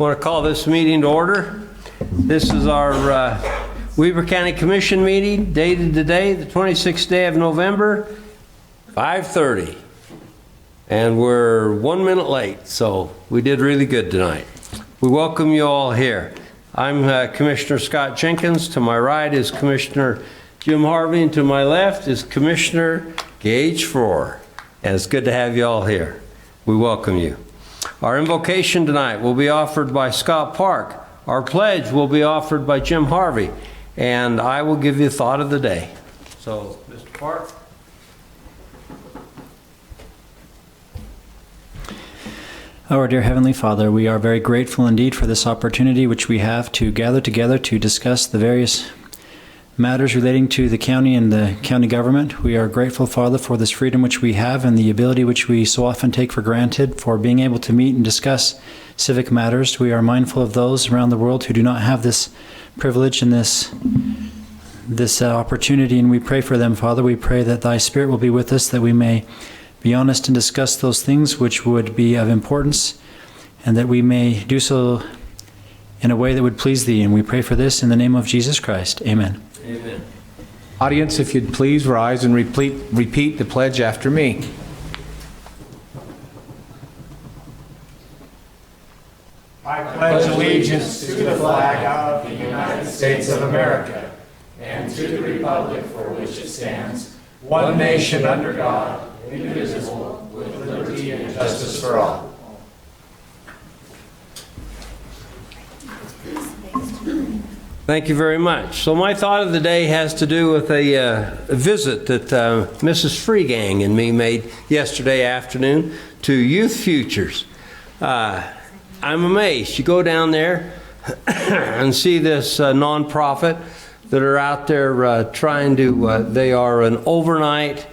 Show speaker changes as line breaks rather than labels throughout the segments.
I want to call this meeting to order. This is our Weber County Commission meeting, dated today, the 26th day of November, 5:30. And we're 1 minute late, so we did really good tonight. We welcome you all here. I'm Commissioner Scott Jenkins. To my right is Commissioner Jim Harvey, and to my left is Commissioner Gage Frohr. And it's good to have you all here. We welcome you. Our invocation tonight will be offered by Scott Park. Our pledge will be offered by Jim Harvey. And I will give you a thought of the day. So, Mr. Park.
Our dear Heavenly Father, we are very grateful indeed for this opportunity which we have to gather together to discuss the various matters relating to the county and the county government. We are grateful, Father, for this freedom which we have and the ability which we so often take for granted for being able to meet and discuss civic matters. We are mindful of those around the world who do not have this privilege and this opportunity, and we pray for them, Father. We pray that Thy Spirit will be with us, that we may be honest and discuss those things which would be of importance, and that we may do so in a way that would please Thee. And we pray for this in the name of Jesus Christ. Amen.
Amen.
Audience, if you'd please rise and repeat the pledge after me.
I pledge allegiance to the flag of the United States of America and to the republic for which it stands, one nation under God, indivisible, with liberty and justice for all.
Thank you very much. So my thought of the day has to do with a visit that Mrs. Freegang and me made yesterday afternoon to Youth Futures. I'm amazed. You go down there and see this nonprofit that are out there trying to, they are an overnight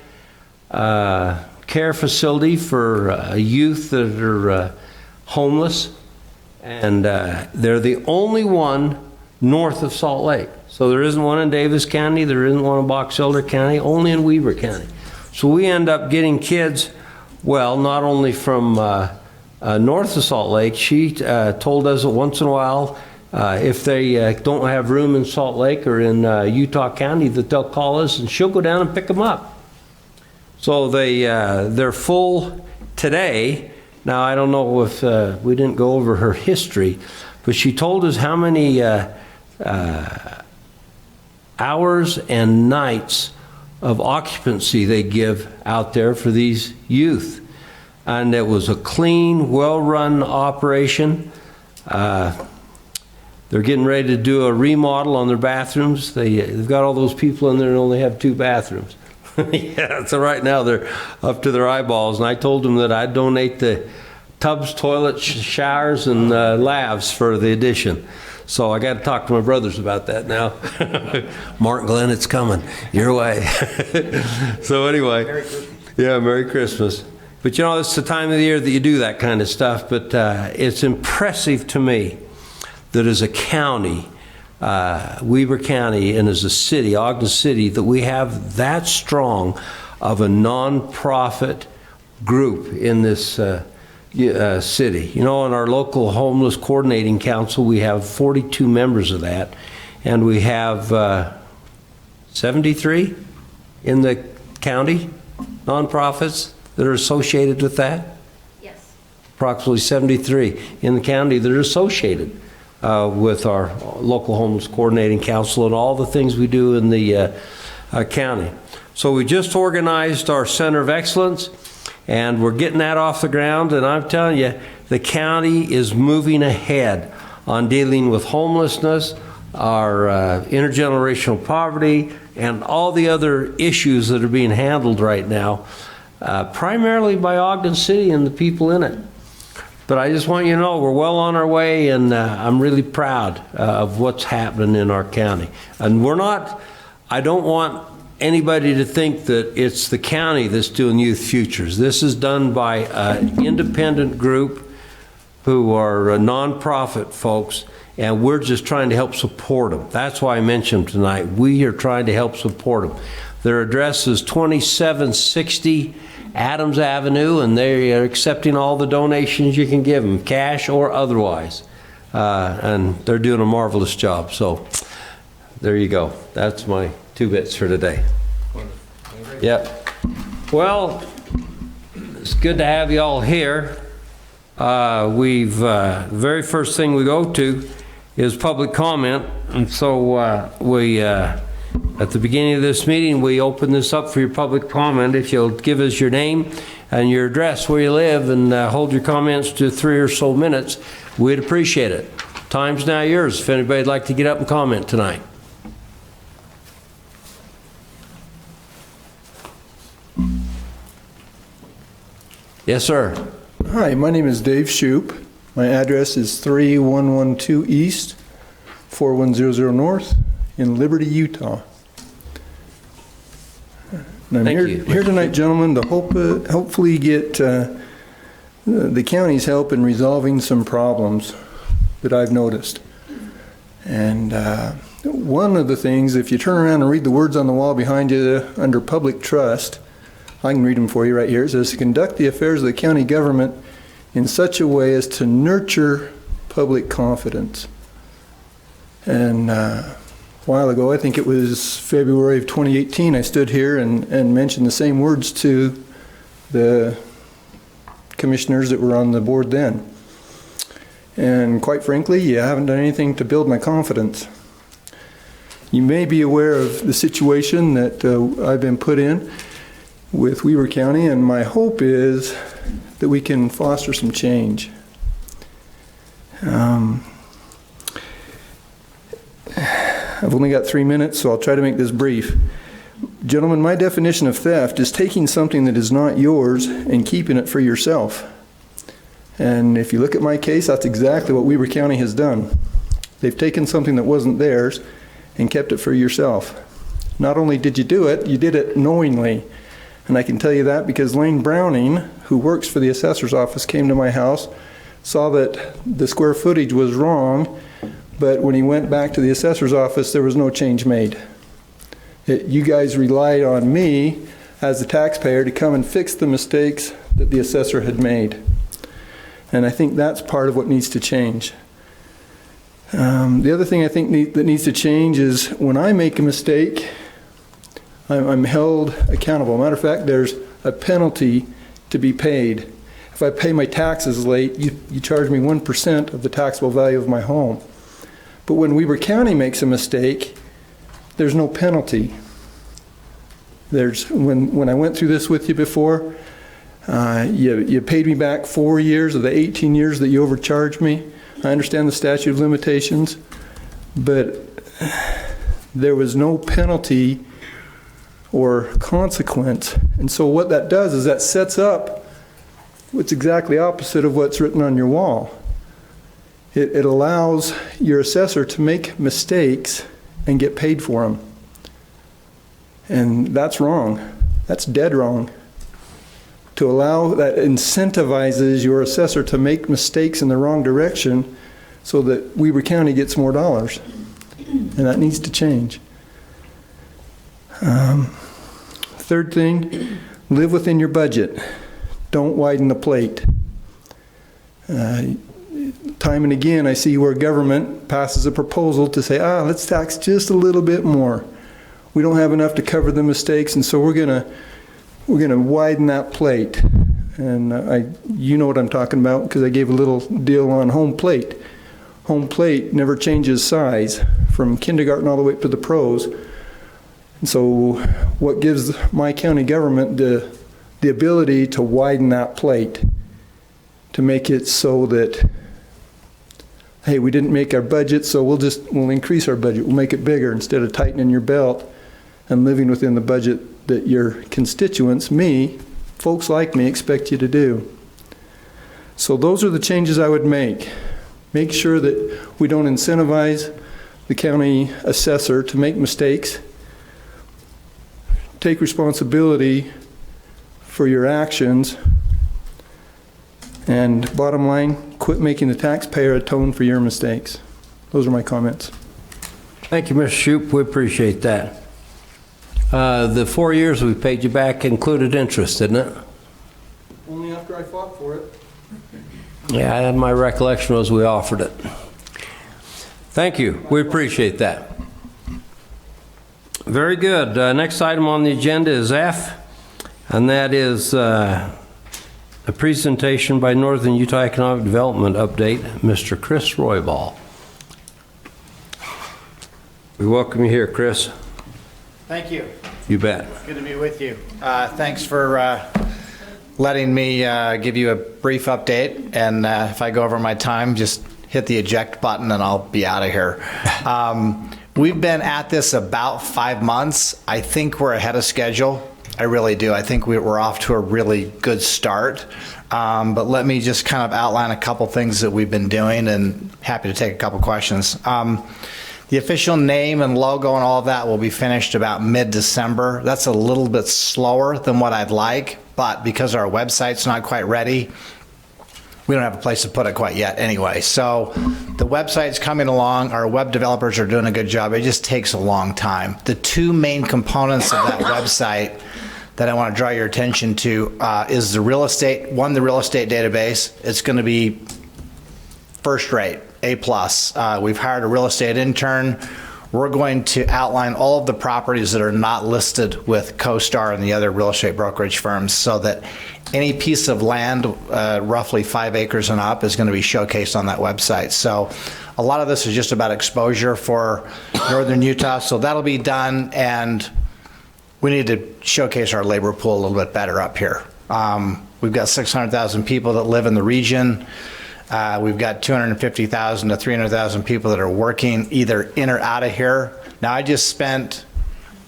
care facility for youth that are homeless. And they're the only one north of Salt Lake. So there isn't one in Davis County, there isn't one in Box Elder County, only in Weber County. So we end up getting kids, well, not only from north of Salt Lake. She told us that once in a while, if they don't have room in Salt Lake or in Utah County, that they'll call us and she'll go down and pick them up. So they're full today. Now, I don't know if we didn't go over her history, but she told us how many hours and nights of occupancy they give out there for these youth. And it was a clean, well-run operation. They're getting ready to do a remodel on their bathrooms. They've got all those people in there and only have 2 bathrooms. Yeah, so right now they're up to their eyeballs. And I told them that I'd donate the tubs, toilets, showers, and lavs for the addition. So I got to talk to my brothers about that now. Mark and Glenn, it's coming your way. So anyway, Merry Christmas. Yeah, Merry Christmas. But you know, it's the time of the year that you do that kind of stuff. But it's impressive to me that as a county, Weber County, and as a city, Ogden City, that we have that strong of a nonprofit group in this city. You know, in our local homeless coordinating council, we have 42 members of that, and we have 73 in the county nonprofits that are associated with that.
Yes. Approximately
73 in the county that are associated with our local homeless coordinating council and all the things we do in the county. So we just organized our Center of Excellence, and we're getting that off the ground, and I'm telling you, the county is moving ahead on dealing with homelessness, our intergenerational poverty, and all the other issues that are being handled right now, primarily by Ogden City and the people in it. But I just want you to know we're well on our way, and I'm really proud of what's happening in our county. And we're not, I don't want anybody to think that it's the county that's doing Youth Futures. This is done by an independent group who are nonprofit folks, and we're just trying to help support them. That's why I mentioned tonight. We are trying to help support them. Their address is 2760 Adams Avenue, and they are accepting all the donations you can give them, cash or otherwise. and they're doing a marvelous job. So there you go. That's my 2 bits for today. Yep. Well, it's good to have you all here. The very first thing we go to is public comment, and so at the beginning of this meeting, we open this up for your public comment. If you'll give us your name and your address where you live and hold your comments to 3 or so minutes, we'd appreciate it. Time's now yours if anybody'd like to get up and comment tonight. Yes, sir.
Hi, my name is Dave Shoup. My address is 3112 East, 4100 North in Liberty, Utah. And I'm here tonight, gentlemen, to hopefully get the county's help in resolving some problems that I've noticed. And one of the things, if you turn around and read the words on the wall behind you under public trust, I can read them for you right here. It says, to conduct the affairs of the county government in such a way as to nurture public confidence. And a while ago, I think it was February of 2018, I stood here and mentioned the same words to the commissioners that were on the board then. And quite frankly, you haven't done anything to build my confidence. You may be aware of the situation that I've been put in with Weber County, and my hope is that we can foster some change. I've only got 3 minutes, so I'll try to make this brief. Gentlemen, my definition of theft is taking something that is not yours and keeping it for yourself. And if you look at my case, that's exactly what Weber County has done. They've taken something that wasn't theirs and kept it for yourself. Not only did you do it, you did it knowingly. And I can tell you that because Lane Browning, who works for the assessor's office, came to my house, saw that the square footage was wrong, but when he went back to the assessor's office, there was no change made. You guys relied on me as the taxpayer to come and fix the mistakes that the assessor had made. And I think that's part of what needs to change. The other thing I think that needs to change is when I make a mistake, I'm held accountable. Matter of fact, there's a penalty to be paid. If I pay my taxes late, you charge me 1% of the taxable value of my home. But when Weber County makes a mistake, there's no penalty. When I went through this with you before, you paid me back 4 years of the 18 years that you overcharged me. I understand the statute of limitations, but there was no penalty or consequence. And so what that does is that sets up what's exactly opposite of what's written on your wall. It allows your assessor to make mistakes and get paid for them. And that's wrong. That's dead wrong. To allow that incentivizes your assessor to make mistakes in the wrong direction so that Weber County gets more dollars. And that needs to change. Third thing, live within your budget. Don't widen the plate. Time and again, I see where government passes a proposal to say, let's tax just a little bit more. We don't have enough to cover the mistakes, and so we're gonna widen that plate. And you know what I'm talking about because I gave a little deal on home plate. Home plate never changes size from kindergarten all the way up to the pros. And so what gives my county government the ability to widen that plate, to make it so that, hey, we didn't make our budget, so we'll increase our budget. We'll make it bigger instead of tightening your belt and living within the budget that your constituents, me, folks like me, expect you to do. So those are the changes I would make. Make sure that we don't incentivize the county assessor to make mistakes. Take responsibility for your actions. And bottom line, quit making the taxpayer atone for your mistakes. Those are my comments.
Thank you, Mr. Shoup. We appreciate that. The 4 years we paid you back included interest, didn't it?
Only after I fought for it.
Yeah, my recollection was we offered it. Thank you. We appreciate that. Very good. Next item on the agenda is F, and that is a presentation by Northern Utah Economic Development Update, Mr. Chris Roybal. We welcome you here, Chris.
Thank you.
You bet.
Good to be with you. Thanks for letting me give you a brief update. And if I go over my time, just hit the eject button and I'll be out of here. We've been at this about 5 months. I think we're ahead of schedule. I really do. I think we're off to a really good start. But let me just kind of outline a couple things that we've been doing, and happy to take a couple questions. The official name and logo and all of that will be finished about mid-December. That's a little bit slower than what I'd like, but because our website's not quite ready, we don't have a place to put it quite yet anyway. So the website's coming along. Our web developers are doing a good job. It just takes a long time. The two main components of that website that I want to draw your attention to is the real estate. One, the real estate database. It's going to be first rate, A+. We've hired a real estate intern. We're going to outline all of the properties that are not listed with CoStar and the other real estate brokerage firms, so that any piece of land, roughly 5 acres and up, is going to be showcased on that website. So a lot of this is just about exposure for Northern Utah. So that'll be done, and we need to showcase our labor pool a little bit better up here. We've got 600,000 people that live in the region. We've got 250,000 to 300,000 people that are working either in or out of here. Now, I just spent,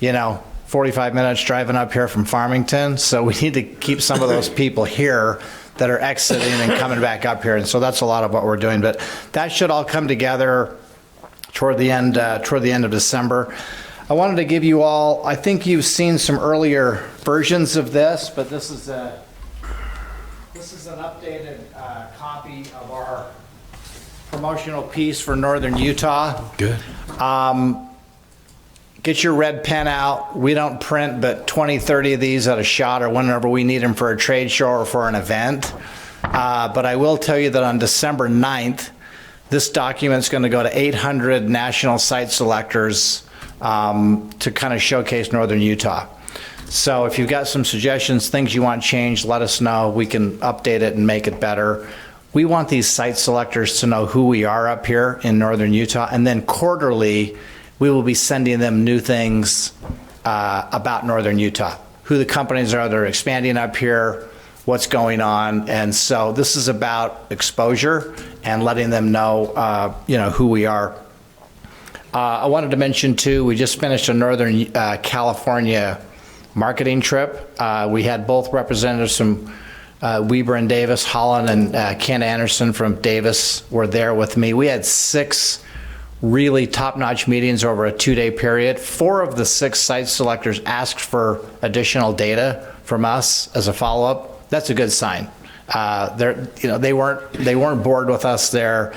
45 minutes driving up here from Farmington, so we need to keep some of those people here that are exiting and coming back up here, and so that's a lot of what we're doing. But that should all come together toward the end of December. I wanted to give you all, I think you've seen some earlier versions of this, but this is an updated copy of our promotional piece for Northern Utah.
Good.
Get your red pen out. We don't print but 20, 30 of these at a shot, or whenever we need them for a trade show or for an event. But I will tell you that on December 9th, this document's going to go to 800 national site selectors to kind of showcase Northern Utah. So if you've got some suggestions, things you want changed, let us know. We can update it and make it better. We want these site selectors to know who we are up here in Northern Utah, and then quarterly, we will be sending them new things about Northern Utah, who the companies are that are expanding up here, what's going on. And so this is about exposure and letting them know, who we are. I wanted to mention, too, we just finished a Northern California marketing trip. We had both representatives from Weber and Davis, Holland, and Ken Anderson from Davis were there with me. We had 6 really top-notch meetings over a 2-day period. 4 of the 6 site selectors asked for additional data from us as a follow-up. That's a good sign. They weren't bored with us there.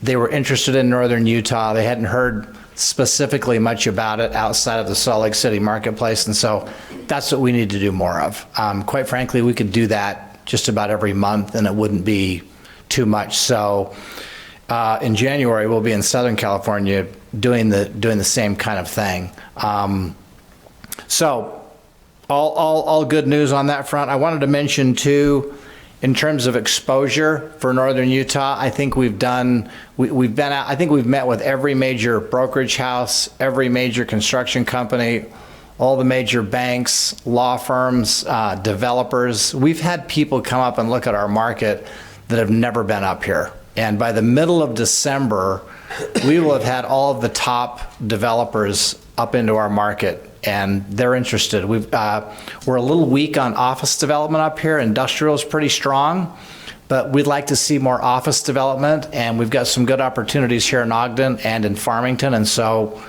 They were interested in Northern Utah. They hadn't heard specifically much about it outside of the Salt Lake City marketplace, and so that's what we need to do more of. Quite frankly, we could do that just about every month, and it wouldn't be too much. So in January, we'll be in Southern California doing the same kind of thing. So all good news on that front. I wanted to mention too, in terms of exposure for Northern Utah, I think we've been out. I think we've met with every major brokerage house, every major construction company, all the major banks, law firms, developers. We've had people come up and look at our market that have never been up here. And by the middle of December, we will have had all of the top developers up into our market, and they're interested. We're a little weak on office development up here. Industrial is pretty strong, but we'd like to see more office development, and we've got some good opportunities here in Ogden and in Farmington, and so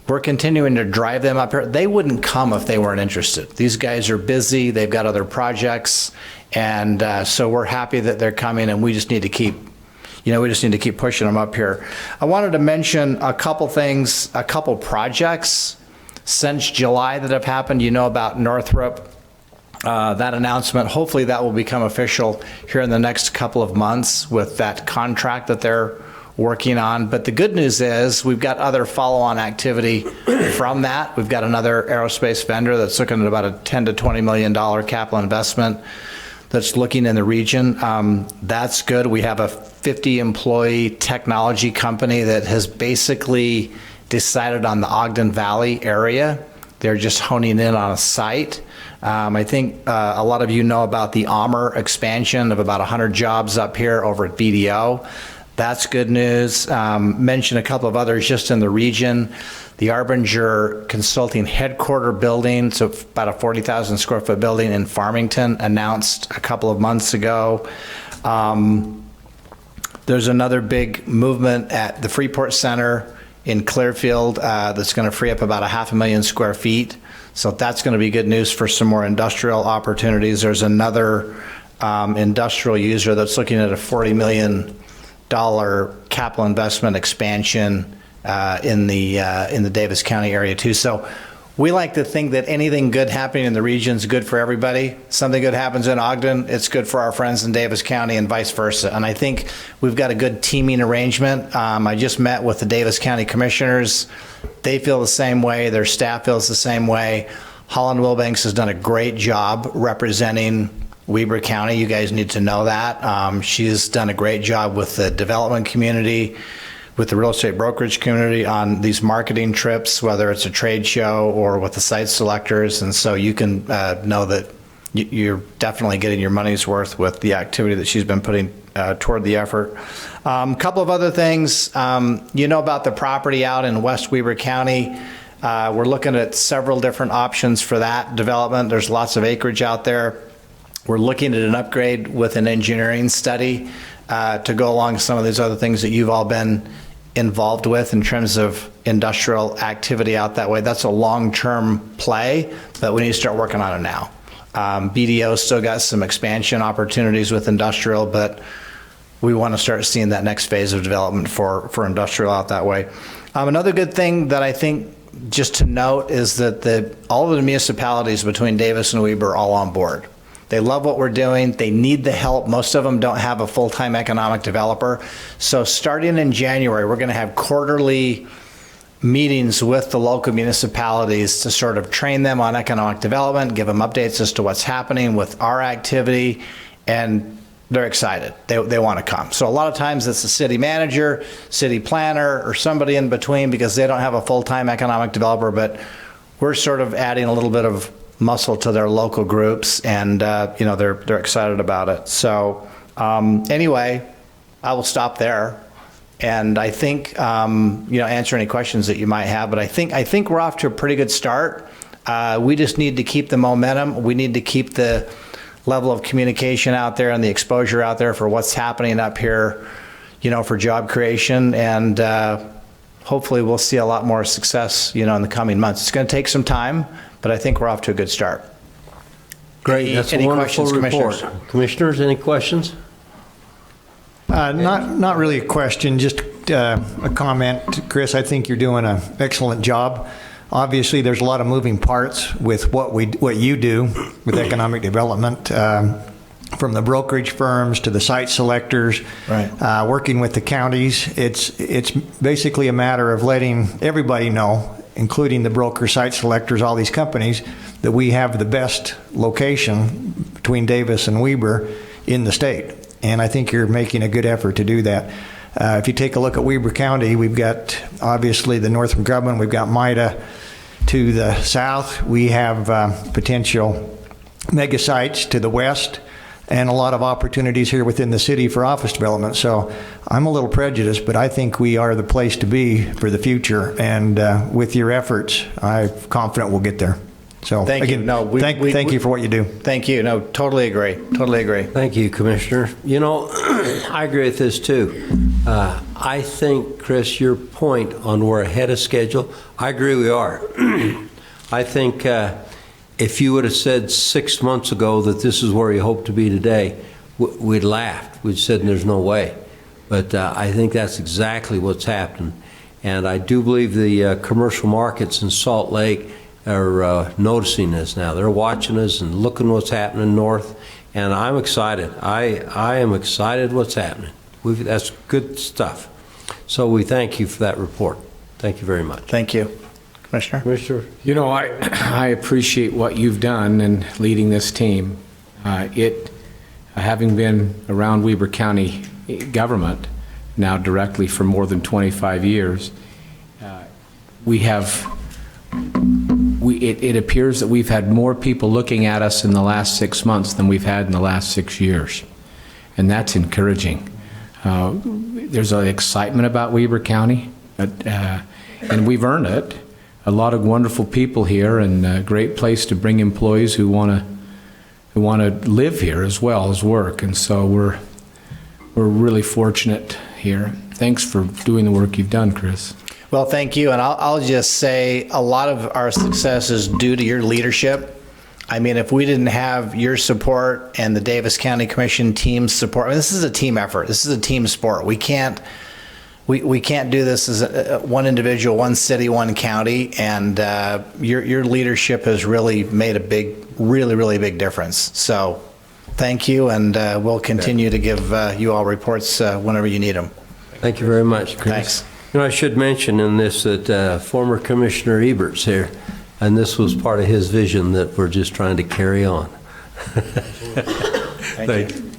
we're continuing to drive them up here. They wouldn't come if they weren't interested. These guys are busy. They've got other projects, and so we're happy that they're coming, and we just need to keep pushing them up here. I wanted to mention a couple things, a couple projects since July that have happened. You know about Northrop, that announcement. Hopefully that will become official here in the next couple of months with that contract that they're working on. But the good news is we've got other follow-on activity from that. We've got another aerospace vendor that's looking at about a $10 to $20 million capital investment that's looking in the region. That's good. We have a 50-employee technology company that has basically decided on the Ogden Valley area. They're just honing in on a site. I think a lot of you know about the Armor expansion of about 100 jobs up here over at BDO. That's good news. Mention a couple of others just in the region. The Arbinger Consulting headquarter building, so about a 40,000 square foot building in Farmington, announced a couple of months ago. There's another big movement at the Freeport Center in Clearfield that's going to free up about 500,000 square feet. So that's going to be good news for some more industrial opportunities. There's another industrial user that's looking at a $40 million capital investment expansion in the Davis County area too. So we like to think that anything good happening in the region is good for everybody. Something good happens in Ogden, it's good for our friends in Davis County and vice versa. And I think we've got a good teaming arrangement. I just met with the Davis County commissioners. They feel the same way. Their staff feels the same way. Holland Wilbanks has done a great job representing Weber County. You guys need to know that. She's done a great job with the development community, with the real estate brokerage community on these marketing trips, whether it's a trade show or with the site selectors. And so you can know that you're definitely getting your money's worth with the activity that she's been putting toward the effort. A couple of other things. You know about the property out in West Weber County. We're looking at several different options for that development. There's lots of acreage out there. We're looking at an upgrade with an engineering study to go along some of these other things that you've all been involved with in terms of industrial activity out that way. That's a long-term play, but we need to start working on it now. BDO still got some expansion opportunities with industrial, but we want to start seeing that next phase of development for industrial out that way. Another good thing that I think just to note is that all of the municipalities between Davis and Weber are all on board. They love what we're doing. They need the help. Most of them don't have a full-time economic developer. So starting in January, we're going to have quarterly meetings with the local municipalities to sort of train them on economic development, give them updates as to what's happening with our activity, and they're excited. They want to come. So a lot of times it's the city manager, city planner, or somebody in between because they don't have a full-time economic developer, but we're sort of adding a little bit of muscle to their local groups, and they're excited about it. So anyway, I will stop there, and I think answer any questions that you might have. But I think we're off to a pretty good start. We just need to keep the momentum. We need to keep the level of communication out there and the exposure out there for what's happening up here, for job creation, and hopefully we'll see a lot more success, in the coming months. It's going to take some time, but I think we're off to a good start.
Great. That's a wonderful report. Commissioners, any questions?
Not really a question, just a comment. Chris, I think you're doing an excellent job. Obviously, there's a lot of moving parts with what you do with economic development, from the brokerage firms to the site selectors,
right.
Working with the counties. It's basically a matter of letting everybody know, including the broker, site selectors, all these companies, that we have the best location between Davis and Weber in the state. And I think you're making a good effort to do that. If you take a look at Weber County, we've got obviously the Northrop Grumman, we've got MIDA to the south. We have potential mega sites to the west, and a lot of opportunities here within the city for office development. So I'm a little prejudiced, but I think we are the place to be for the future. And with your efforts, I'm confident we'll get there. So
thank
again,
you. No,
thank you for what you do.
Thank you. No, totally agree. Totally agree.
Thank you, Commissioner. I agree with this too. I think, Chris, your point on we're ahead of schedule, I agree we are. I think if you would have said 6 months ago that this is where you hope to be today, we'd laughed. We'd said there's no way. But I think that's exactly what's happened. And I do believe the commercial markets in Salt Lake are noticing this now. They're watching us and looking what's happening north. And I'm excited. I am excited what's happening. That's good stuff. So we thank you for that report. Thank you very much.
Thank you. Commissioner?
Commissioner?
You know, I appreciate what you've done in leading this team. Having been around Weber County government now directly for more than 25 years, it appears that we've had more people looking at us in the last 6 months than we've had in the last 6 years. And that's encouraging. There's an excitement about Weber County, and we've earned it. A lot of wonderful people here, and a great place to bring employees who want to live here as well as work. And so we're really fortunate here. Thanks for doing the work you've done, Chris.
Well, thank you. And I'll just say a lot of our success is due to your leadership. I mean, if we didn't have your support and the Davis County Commission team's support, I mean, this is a team effort. This is a team sport. We can't do this as one individual, one city, one county. And your leadership has really made a really big difference. So thank you. And we'll continue to give you all reports whenever you need them.
Thank you very much, Chris.
Thanks.
You know, I should mention in this that former Commissioner Ebert's here, and this was part of his vision that we're just trying to carry on.
Thank you.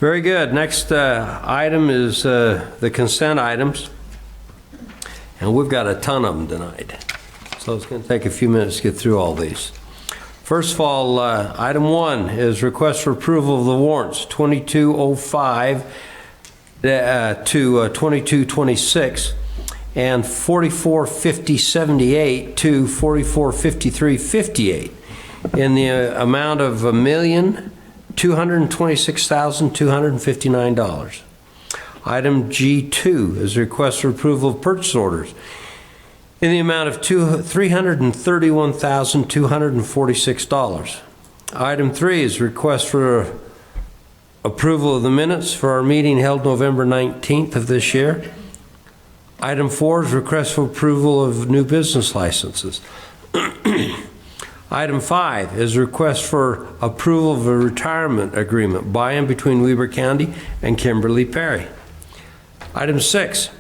Very good. Next item is the consent items, and we've got a ton of them tonight. So it's going to take a few minutes to get through all these. First of all, item 1 is request for approval of the warrants 2205 to 2226 and 445078 to 445358 in the amount of $1,226,259. Item G2 is a request for approval of purchase orders in the amount of $331,246. Item 3 is a request for approval of the minutes for our meeting held November 19th of this year. Item 4 is request for approval of new business licenses. Item 5 is request for approval of a retirement agreement by and between Weber County and Kimberly Perry. Item 6,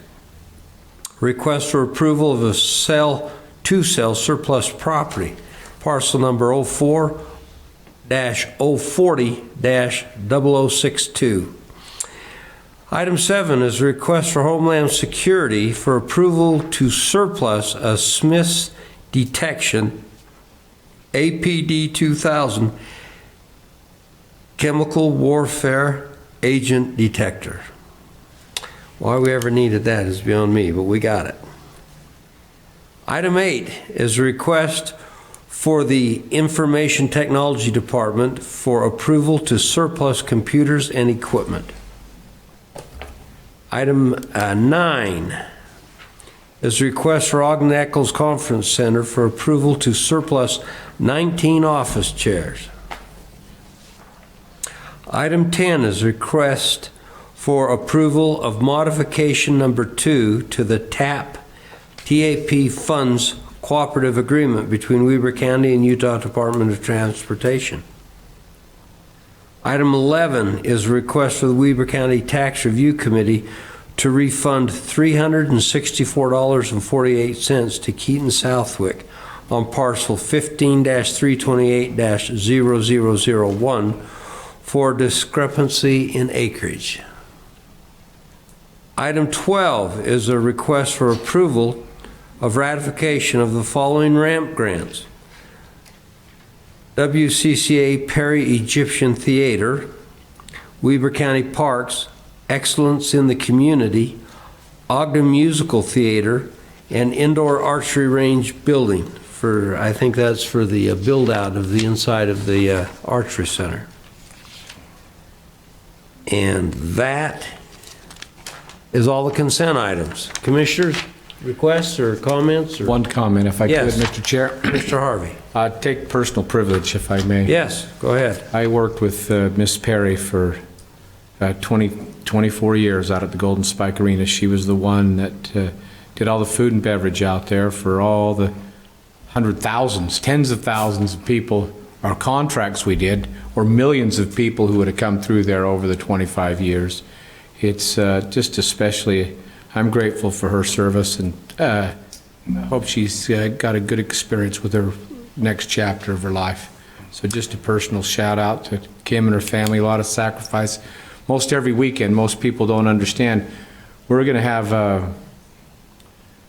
request for approval of a sell surplus property, parcel number 04-040-0062. Item 7 is a request for Homeland Security for approval to surplus a Smith's Detection APD 2000 chemical warfare agent detector. Why we ever needed that is beyond me, but we got it. Item 8 is a request for the Information Technology Department for approval to surplus computers and equipment. Item 9 is a request for Ogden Eccles Conference Center for approval to surplus 19 office chairs. Item 10 is a request for approval of modification number 2 to the TAP funds cooperative agreement between Weber County and Utah Department of Transportation. Item 11 is a request for the Weber County Tax Review Committee to refund $364.48 to Keaton Southwick on parcel 15-328-0001 for discrepancy in acreage. Item 12 is a request for approval of ratification of the following ramp grants: WCCA Perry Egyptian Theater, Weber County Parks, Excellence in the Community, Ogden Musical Theater, and Indoor Archery Range Building. For, I think that's for the build out of the inside of the Archery Center. And that is all the consent items. Commissioners, requests or comments? Or?
One comment, if I
Yes.
could, Mr. Chair.
Mr. Harvey.
Take personal privilege, if I may.
Yes, go ahead.
I worked with Miss Perry for 24 years out at the Golden Spike Arena. She was the one that did all the food and beverage out there for all the tens of thousands of people, or contracts we did, or millions of people who would have come through there over the 25 years. it's just especially, I'm grateful for her service, and I hope she's got a good experience with her next chapter of her life. So just a personal shout out to Kim and her family, a lot of sacrifice. Most every weekend, most people don't understand. We're going to have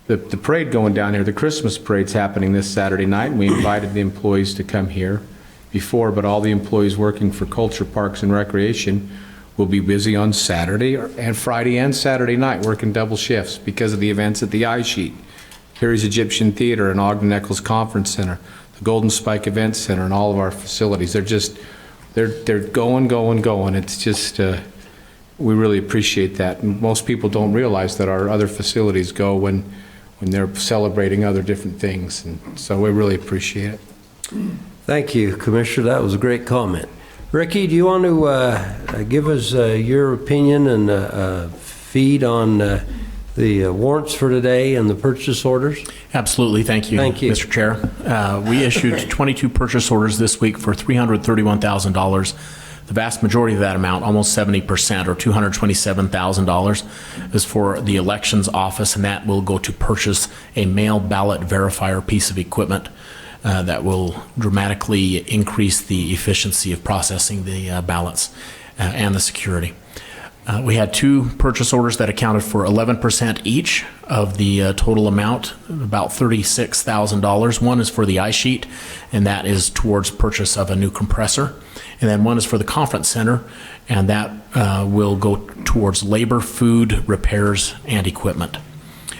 the parade going down here. The Christmas parade's happening this Saturday night, and we invited the employees to come here before, but all the employees working for Culture, Parks, and Recreation will be busy on Saturday and Friday and Saturday night, working double shifts because of the events at the I-Sheet, Perry's Egyptian Theater, and Ogden Eccles Conference Center, the Golden Spike Event Center, and all of our facilities. They're going. It's just, we really appreciate that. And most people don't realize that our other facilities go when they're celebrating other different things. And so we really appreciate it.
Thank you, Commissioner. That was a great comment. Ricky, do you want to give us your opinion and feed on the warrants for today and the purchase orders?
Absolutely. Thank you, Mr. Chair. We issued 22 purchase orders this week for $331,000. The vast majority of that amount, almost 70%, or $227,000, is for the elections office, and that will go to purchase a mail ballot verifier piece of equipment that will dramatically increase the efficiency of processing the ballots and the security. We had 2 purchase orders that accounted for 11% each of the total amount, about $36,000. One is for the I-Sheet, and that is towards purchase of a new compressor. And then one is for the conference center, and that will go towards labor, food, repairs, and equipment.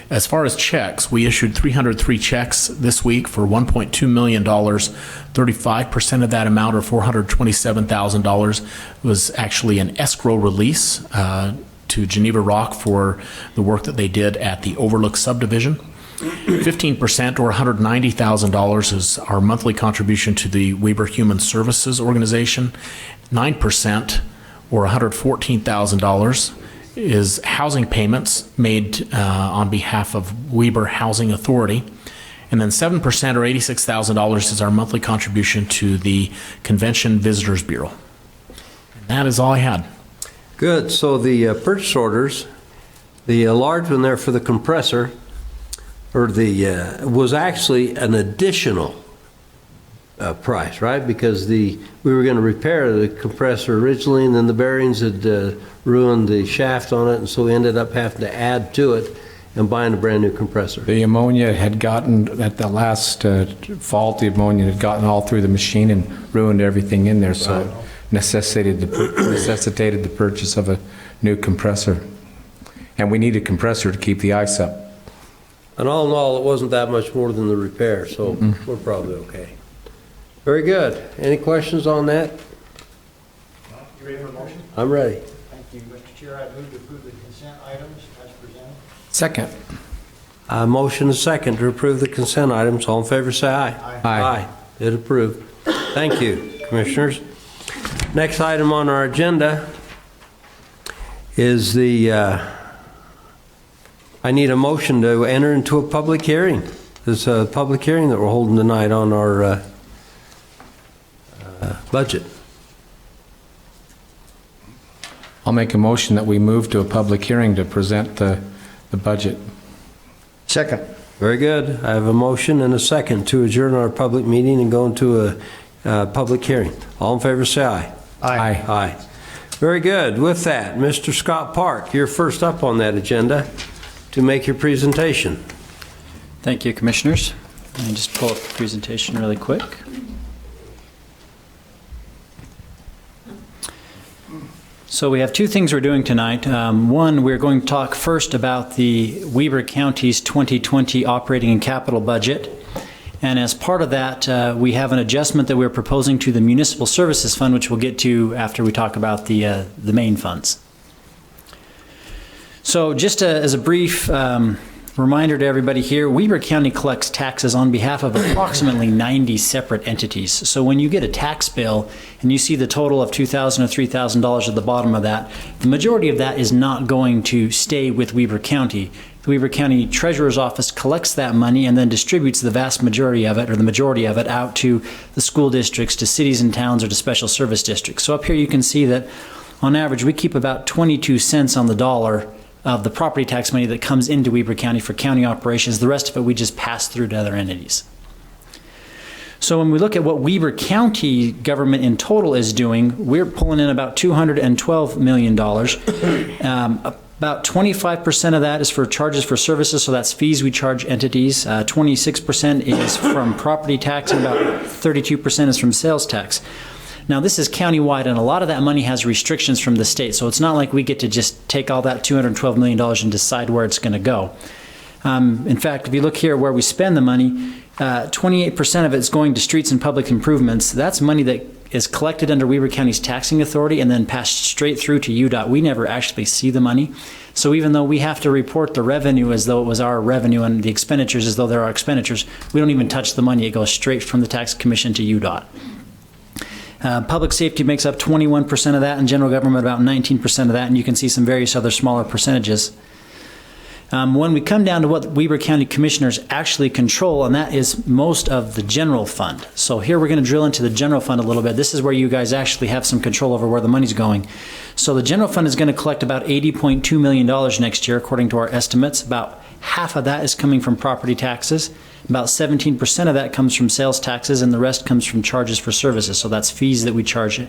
As far as checks, we issued 303 checks this week for $1.2 million. 35% of that amount, or $427,000, was actually an escrow release to Geneva Rock for the work that they did at the Overlook subdivision. 15%, or $190,000, is our monthly contribution to the WEBER Human Services Organization. 9%, or $114,000, is housing payments made on behalf of WEBER Housing Authority. And then 7%, or $86,000, is our monthly contribution to the Convention Visitors Bureau. And that is all I had.
Good. So the purchase orders, the large one there for the compressor, or the was actually an additional price, right? Because we were going to repair the compressor originally, and then the bearings had ruined the shaft on it, and so we ended up having to add to it and buying a brand new compressor.
The ammonia had gotten, at the last fault, the ammonia had gotten all through the machine and ruined everything in there, so it necessitated the purchase of a new compressor. And we need a compressor to keep the ice up.
And all in all, it wasn't that much more than the repair, so we're probably okay. Very good. Any questions on that?
You ready for a motion?
I'm ready.
Thank you, Mr. Chair. I move to approve the consent items as presented.
Second.
Motion is second to approve the consent items. All in favor, say aye.
Aye.
It approved. Thank you, Commissioners. Next item on our agenda is I need a motion to enter into a public hearing. There's a public hearing that we're holding tonight on our budget.
I'll make a motion that we move to a public hearing to present the budget.
Second.
Very good. I have a motion and a second to adjourn our public meeting and go into a public hearing. All in favor, say aye.
Aye.
Aye. Very good. With that, Mr. Scott Park, you're first up on that agenda to make your presentation.
Thank you, Commissioners. Let me just pull up the presentation really quick. So we have 2 things we're doing tonight. One, we're going to talk first about the Weber County's 2020 operating and capital budget. And as part of that, we have an adjustment that we're proposing to the Municipal Services Fund, which we'll get to after we talk about the main funds. So just as a brief reminder to everybody here, Weber County collects taxes on behalf of approximately 90 separate entities. So when you get a tax bill and you see the total of $2,000 or $3,000 at the bottom of that, the majority of that is not going to stay with Weber County. The Weber County Treasurer's Office collects that money and then distributes the vast majority of it, or the majority of it, out to the school districts, to cities and towns, or to special service districts. So up here you can see that On average, we keep about 22 cents on the dollar of the property tax money that comes into Weber County for county operations. The rest of it we just pass through to other entities. So when we look at what Weber County government in total is doing, we're pulling in about $212 million. About 25% of that is for charges for services, so that's fees we charge entities. 26% is from property tax, and about 32% is from sales tax. Now, this is countywide, and a lot of that money has restrictions from the state, so it's not like we get to just take all that $212 million and decide where it's going to go. In fact, if you look here where we spend the money, 28% of it's going to streets and public improvements. That's money that is collected under Weber County's taxing authority and then passed straight through to UDOT. We never actually see the money. So even though we have to report the revenue as though it was our revenue and the expenditures as though they're our expenditures, we don't even touch the money. It goes straight from the tax commission to UDOT. Public safety makes up 21% of that, and general government about 19% of that, and you can see some various other smaller percentages. When we come down to what Weber County Commissioners actually control, and that is most of the general fund. So here we're going to drill into the general fund a little bit. This is where you guys actually have some control over where the money's going. So the general fund is going to collect about $80.2 million next year, according to our estimates. About half of that is coming from property taxes. About 17% of that comes from sales taxes, and the rest comes from charges for services. So that's fees that we charge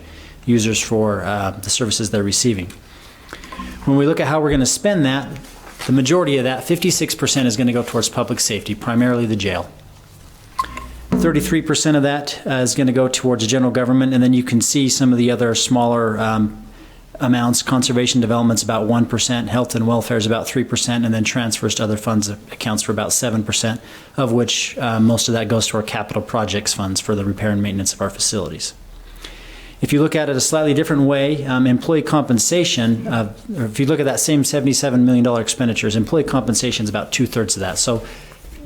users for the services they're receiving. When we look at how we're going to spend that, the majority of that, 56%, is going to go towards public safety, primarily the jail. 33% of that is going to go towards general government, and then you can see some of the other smaller amounts. Conservation development's about 1%, health and welfare is about 3%, and then transfers to other funds accounts for about 7%, of which most of that goes to our capital projects funds for the repair and maintenance of our facilities. If you look at it a slightly different way, employee compensation, or if you look at that same $77 million expenditures, employee compensation is about 2/3 of that. So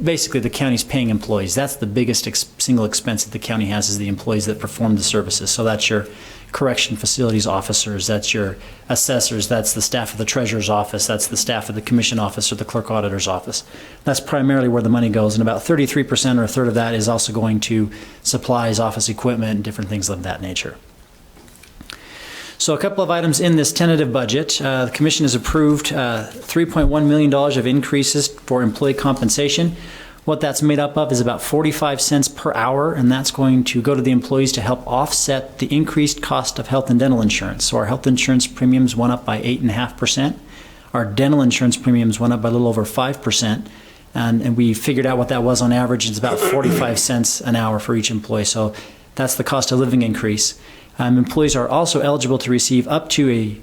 basically the county's paying employees. That's the biggest single expense that the county has, is the employees that perform the services. So that's your correction facilities officers, that's your assessors, that's the staff of the treasurer's office, that's the staff of the commission office or the clerk auditor's office. That's primarily where the money goes, and about 33% or a third of that is also going to supplies, office equipment, and different things of that nature. So a couple of items in this tentative budget. The Commission has approved $3.1 million of increases for employee compensation. What that's made up of is about 45 cents per hour, and that's going to go to the employees to help offset the increased cost of health and dental insurance. So our health insurance premiums went up by 8.5%. Our dental insurance premiums went up by a little over 5%. And we figured out what that was on average. It's about 45 cents an hour for each employee. So that's the cost of living increase. Employees are also eligible to receive up to a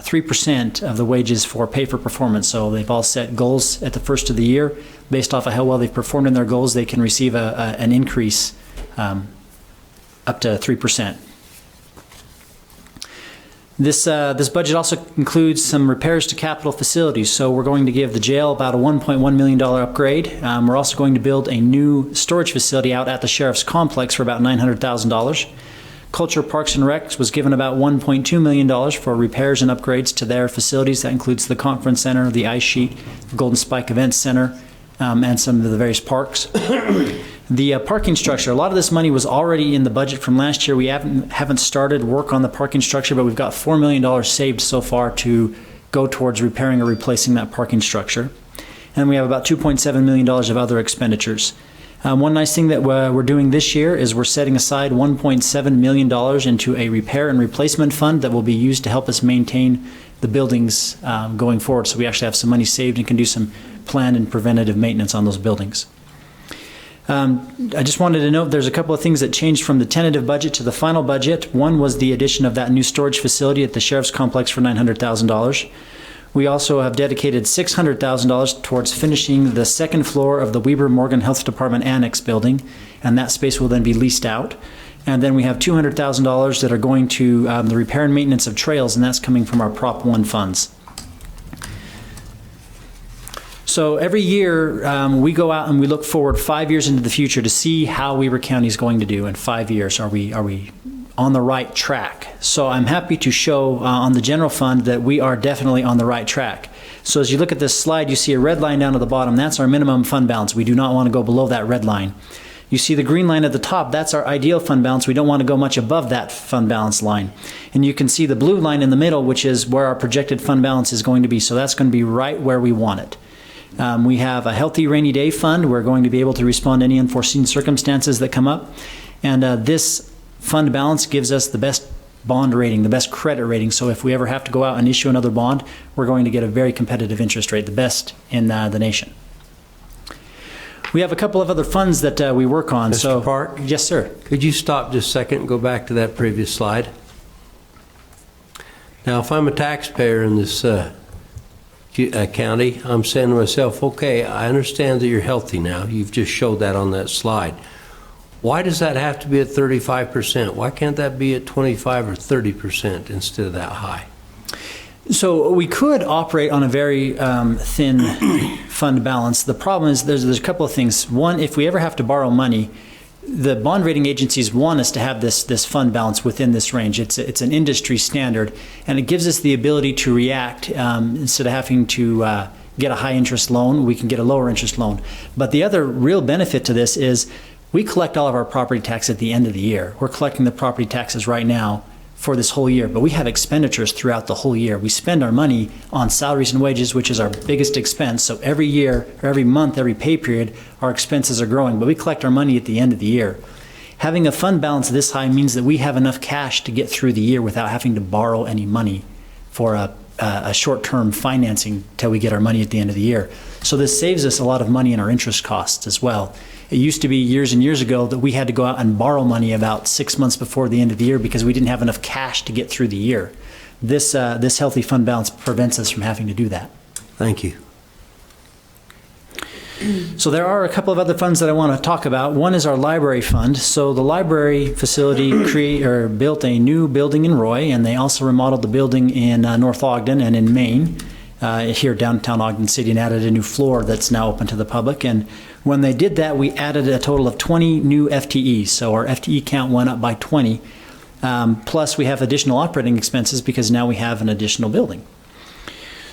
3% of the wages for pay for performance. So they've all set goals at the first of the year. Based off of how well they've performed in their goals, they can receive an increase up to 3%. This budget also includes some repairs to capital facilities. So we're going to give the jail about a $1.1 million upgrade. We're also going to build a new storage facility out at the Sheriff's Complex for about $900,000. Culture Parks and Recs was given about $1.2 million for repairs and upgrades to their facilities. That includes the Conference Center, the Ice Sheet, the Golden Spike Event Center, and some of the various parks. The parking structure, a lot of this money was already in the budget from last year. We haven't started work on the parking structure, but we've got $4 million saved so far to go towards repairing or replacing that parking structure. And we have about $2.7 million of other expenditures. One nice thing that we're doing this year is we're setting aside $1.7 million into a repair and replacement fund that will be used to help us maintain the buildings going forward. So we actually have some money saved and can do some planned and preventative maintenance on those buildings. I just wanted to note there's a couple of things that changed from the tentative budget to the final budget. One was the addition of that new storage facility at the Sheriff's Complex for $900,000. We also have dedicated $600,000 towards finishing the second floor of the Weber Morgan Health Department Annex building, and that space will then be leased out. And then we have $200,000 that are going to the repair and maintenance of trails, and that's coming from our Prop 1 funds. So every year we go out and we look forward 5 years into the future to see how Weber County is going to do in 5 years. Are we on the right track? So I'm happy to show on the general fund that we are definitely on the right track. So as you look at this slide, you see a red line down at the bottom. That's our minimum fund balance. We do not want to go below that red line. You see the green line at the top, that's our ideal fund balance. We don't want to go much above that fund balance line. And you can see the blue line in the middle, which is where our projected fund balance is going to be. So that's going to be right where we want it. We have a healthy rainy day fund. We're going to be able to respond to any unforeseen circumstances that come up. And this fund balance gives us the best bond rating, the best credit rating. So if we ever have to go out and issue another bond, we're going to get a very competitive interest rate, the best in the nation. We have a couple of other funds that we work on.
Mr. Park?
Yes, sir.
Could you stop just a second and go back to that previous slide? Now, if I'm a taxpayer in this county, I'm saying to myself, okay, I understand that you're healthy now. You've just showed that on that slide. Why does that have to be at 35%? Why can't that be at 25 or 30% instead of that high?
So we could operate on a very thin fund balance. The problem is there's a couple of things. One, if we ever have to borrow money, the bond rating agencies want us to have this fund balance within this range. It's an industry standard, and it gives us the ability to react. Instead of having to get a high interest loan, we can get a lower interest loan. But the other real benefit to this is we collect all of our property tax at the end of the year. We're collecting the property taxes right now for this whole year, but we have expenditures throughout the whole year. We spend our money on salaries and wages, which is our biggest expense. So every year, or every month, every pay period, our expenses are growing, but we collect our money at the end of the year. Having a fund balance this high means that we have enough cash to get through the year without having to borrow any money for a short-term financing till we get our money at the end of the year. So this saves us a lot of money in our interest costs as well. It used to be years and years ago that we had to go out and borrow money about 6 months before the end of the year because we didn't have enough cash to get through the year. This healthy fund balance prevents us from having to do that.
Thank you.
So there are a couple of other funds that I want to talk about. One is our library fund. So the library facility built a new building in Roy, and they also remodeled the building in North Ogden and in Maine, here downtown Ogden City, and added a new floor that's now open to the public. And when they did that, we added a total of 20 new FTEs. So our FTE count went up by 20. Plus we have additional operating expenses because now we have an additional building.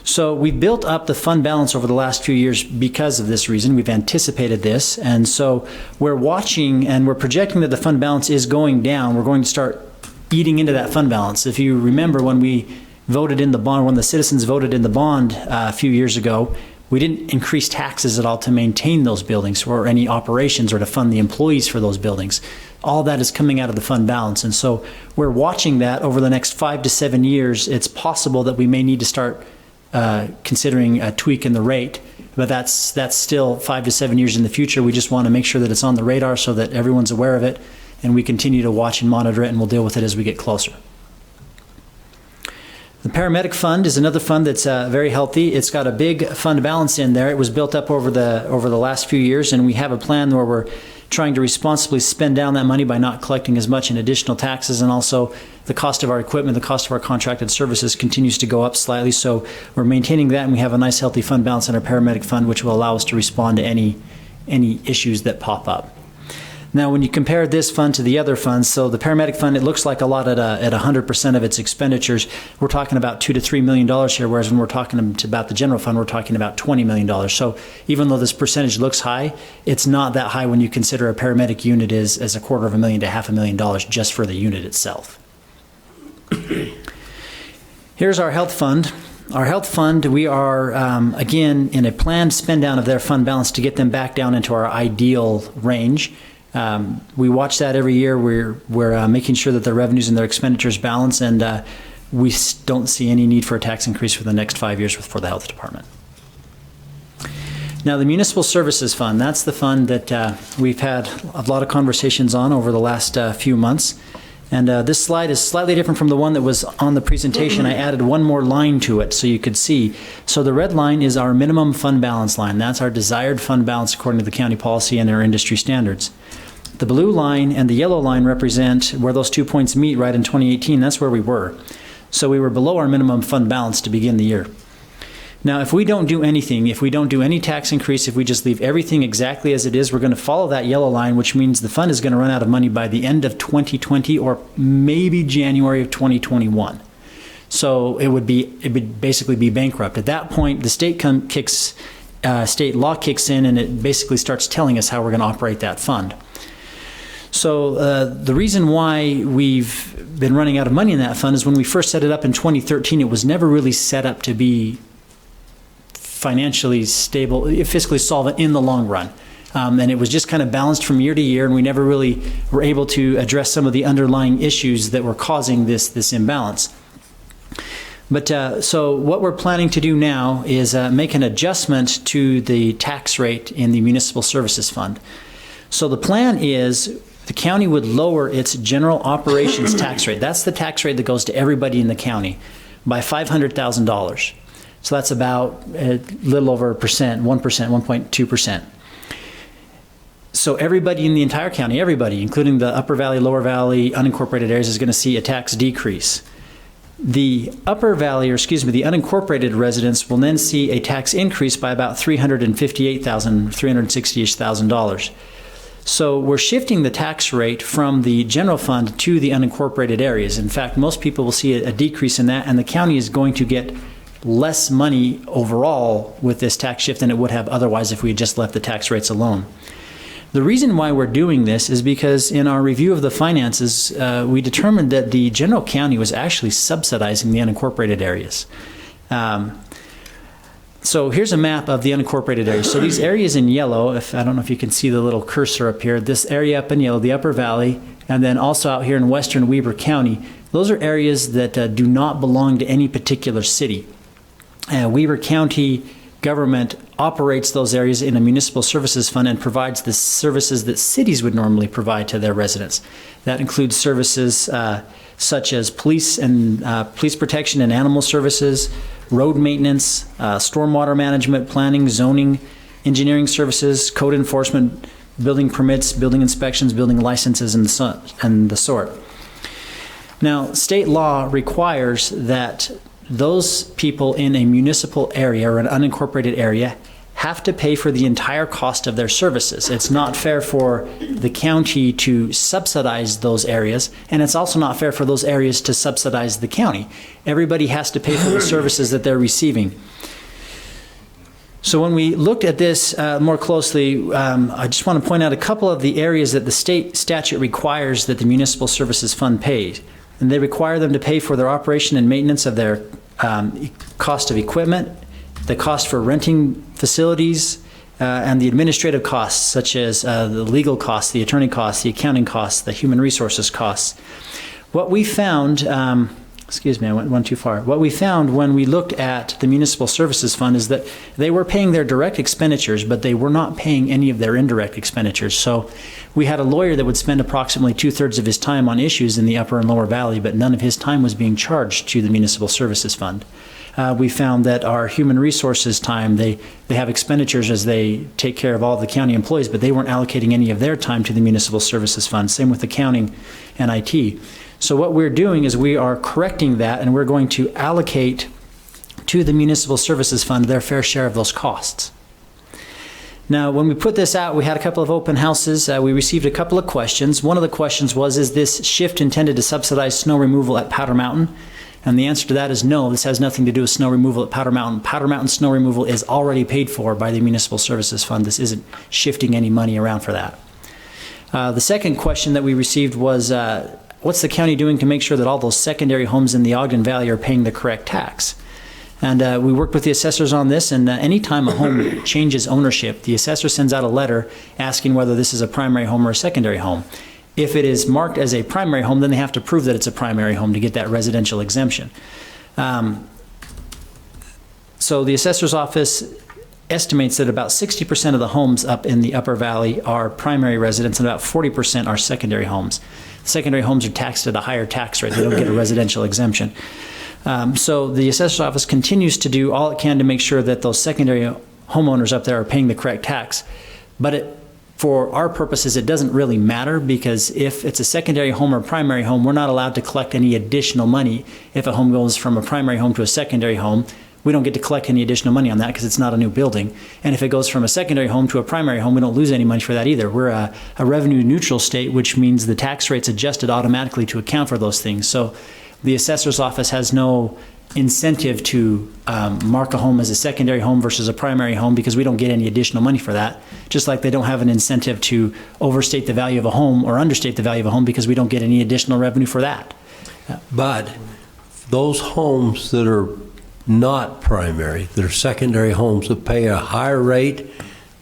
So we built up the fund balance over the last few years because of this reason. We've anticipated this. And so we're watching and we're projecting that the fund balance is going down. We're going to start eating into that fund balance. If you remember when we voted in the bond, when the citizens voted in the bond a few years ago, we didn't increase taxes at all to maintain those buildings or any operations or to fund the employees for those buildings. All that is coming out of the fund balance. And so we're watching that over the next 5 to 7 years. It's possible that we may need to start considering a tweak in the rate, but that's still 5 to 7 years in the future. We just want to make sure that it's on the radar so that everyone's aware of it, and we continue to watch and monitor it, and we'll deal with it as we get closer. The paramedic fund is another fund that's very healthy. It's got a big fund balance in there. It was built up over the last few years, and we have a plan where we're trying to responsibly spend down that money by not collecting as much in additional taxes, and also the cost of our equipment, the cost of our contracted services continues to go up slightly. So we're maintaining that, and we have a nice healthy fund balance in our paramedic fund, which will allow us to respond to any issues that pop up. Now, when you compare this fund to the other funds, so the paramedic fund, it looks like a lot at 100% of its expenditures. We're talking about $2 to $3 million here, whereas when we're talking about the general fund, we're talking about $20 million. So even though this percentage looks high, it's not that high when you consider a paramedic unit is as $250,000 to $500,000 just for the unit itself. Here's our health fund. Our health fund, we are, again, in a planned spend down of their fund balance to get them back down into our ideal range. We watch that every year. We're making sure that their revenues and their expenditures balance, and we don't see any need for a tax increase for the next 5 years for the health department. Now, the Municipal Services Fund, that's the fund that we've had a lot of conversations on over the last few months. And this slide is slightly different from the one that was on the presentation. I added one more line to it so you could see. So the red line is our minimum fund balance line. That's our desired fund balance according to the county policy and our industry standards. The blue line and the yellow line represent where those 2 points meet right in 2018. That's where we were. So we were below our minimum fund balance to begin the year. Now, if we don't do anything, if we don't do any tax increase, if we just leave everything exactly as it is, we're going to follow that yellow line, which means the fund is going to run out of money by the end of 2020 or maybe January of 2021. So it would basically be bankrupt. At that point, the state law kicks in, and it basically starts telling us how we're going to operate that fund. So the reason why we've been running out of money in that fund is when we first set it up in 2013, it was never really set up to be financially stable, fiscally solvent in the long run. And it was just kind of balanced from year to year, and we never really were able to address some of the underlying issues that were causing this imbalance. But so what we're planning to do now is make an adjustment to the tax rate in the Municipal Services Fund. So the plan is the county would lower its general operations tax rate. That's the tax rate that goes to everybody in the county by $500,000. So that's about a little over 1%, 1.2%. So everybody in the entire county, everybody, including the Upper Valley, Lower Valley, unincorporated areas, is going to see a tax decrease. The Upper Valley, or excuse me, the unincorporated residents will then see a tax increase by about $358,000, $360,000. So we're shifting the tax rate from the general fund to the unincorporated areas. In fact, most people will see a decrease in that, and the county is going to get less money overall with this tax shift than it would have otherwise if we had just left the tax rates alone. The reason why we're doing this is because in our review of the finances, we determined that the general county was actually subsidizing the unincorporated areas. So here's a map of the unincorporated areas. So these areas in yellow, I don't know if you can see the little cursor up here, this area up in yellow, the Upper Valley, and then also out here in western Weber County, those are areas that do not belong to any particular city. Weber County government operates those areas in a municipal services fund and provides the services that cities would normally provide to their residents. That includes services such as police protection and animal services, road maintenance, stormwater management, planning, zoning, engineering services, code enforcement, building permits, building inspections, building licenses, and the sort. Now, state law requires that those people in a municipal area or an unincorporated area have to pay for the entire cost of their services. It's not fair for the county to subsidize those areas, and it's also not fair for those areas to subsidize the county. Everybody has to pay for the services that they're receiving. So when we looked at this more closely, I just want to point out a couple of the areas that the state statute requires that the Municipal Services Fund pays. And they require them to pay for their operation and maintenance of their cost of equipment, the cost for renting facilities, and the administrative costs, such as the legal costs, the attorney costs, the accounting costs, the human resources costs. What we found, excuse me, I went one too far. What we found when we looked at the Municipal Services Fund is that they were paying their direct expenditures, but they were not paying any of their indirect expenditures. So we had a lawyer that would spend approximately 2/3 of his time on issues in the Upper and Lower Valley, but none of his time was being charged to the Municipal Services Fund. We found that our human resources time, they have expenditures as they take care of all the county employees, but they weren't allocating any of their time to the Municipal Services Fund. Same with accounting and IT. So what we're doing is we are correcting that, and we're going to allocate to the Municipal Services Fund their fair share of those costs. Now, when we put this out, we had a couple of open houses. We received a couple of questions. One of the questions was, is this shift intended to subsidize snow removal at Powder Mountain? And the answer to that is no, this has nothing to do with snow removal at Powder Mountain. Powder Mountain snow removal is already paid for by the Municipal Services Fund. This isn't shifting any money around for that. The second question that we received was, what's the county doing to make sure that all those secondary homes in the Ogden Valley are paying the correct tax? And we worked with the assessors on this, and anytime a home changes ownership, the assessor sends out a letter asking whether this is a primary home or a secondary home. If it is marked as a primary home, then they have to prove that it's a primary home to get that residential exemption. So the assessor's office estimates that about 60% of the homes up in the Upper Valley are primary residents and about 40% are secondary homes. Secondary homes are taxed at a higher tax rate. They don't get a residential exemption. So the assessor's office continues to do all it can to make sure that those secondary homeowners up there are paying the correct tax. But for our purposes, it doesn't really matter, because if it's a secondary home or primary home, we're not allowed to collect any additional money. If a home goes from a primary home to a secondary home, we don't get to collect any additional money on that because it's not a new building. And if it goes from a secondary home to a primary home, we don't lose any money for that either. We're a revenue neutral state, which means the tax rate's adjusted automatically to account for those things. So the assessor's office has no incentive to mark a home as a secondary home versus a primary home because we don't get any additional money for that. Just like they don't have an incentive to overstate the value of a home or understate the value of a home because we don't get any additional revenue for that.
But those homes that are not primary, that are secondary homes that pay a higher rate,